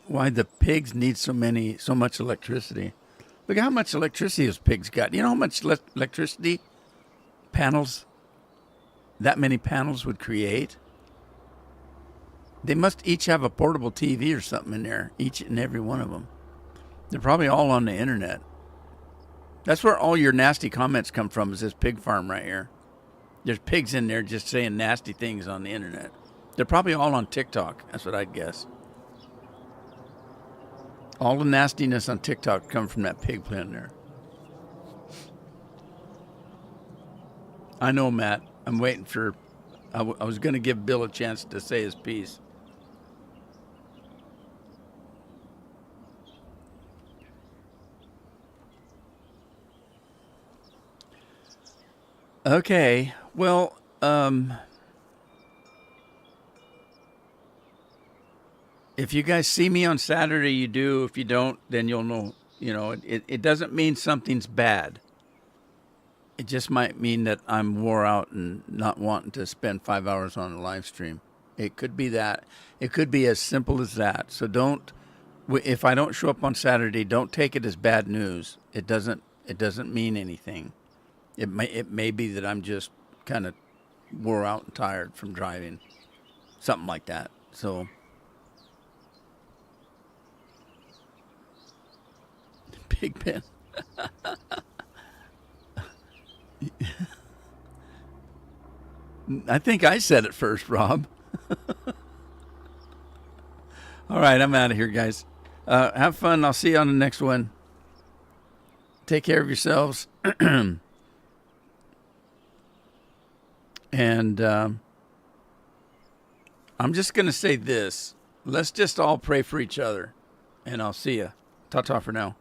why the pigs need so much electricity. Look at how much electricity those pigs got. You know how much electricity panels, that many panels would create? They must each have a portable TV or something in there, each and every one of them. They're probably all on the internet. That's where all your nasty comments come from, is this pig farm right here. There's pigs in there just saying nasty things on the internet. They're probably all on TikTok. That's what I'd guess. All the nastiness on TikTok come from that pig pen there. I know, Matt. I'm waiting for... I was going to give Bill a chance to say his piece. Okay. Well, if you guys see me on Saturday, you do. If you don't, then you'll know. You know, it doesn't mean something's bad. It just might mean that I'm wore out and not wanting to spend 5 hours on a live stream. It could be that. It could be as simple as that. So don't. If I don't show up on Saturday, don't take it as bad news. It doesn't mean anything. It may be that I'm just kind of wore out and tired from driving, something like that. So. Pig pen. I think I said it first, Rob. All right, I'm out of here, guys. Have fun. I'll see you on the next one. Take care of yourselves. And I'm just going to say this. Let's just all pray for each other. And I'll see you. Ta-ta for now.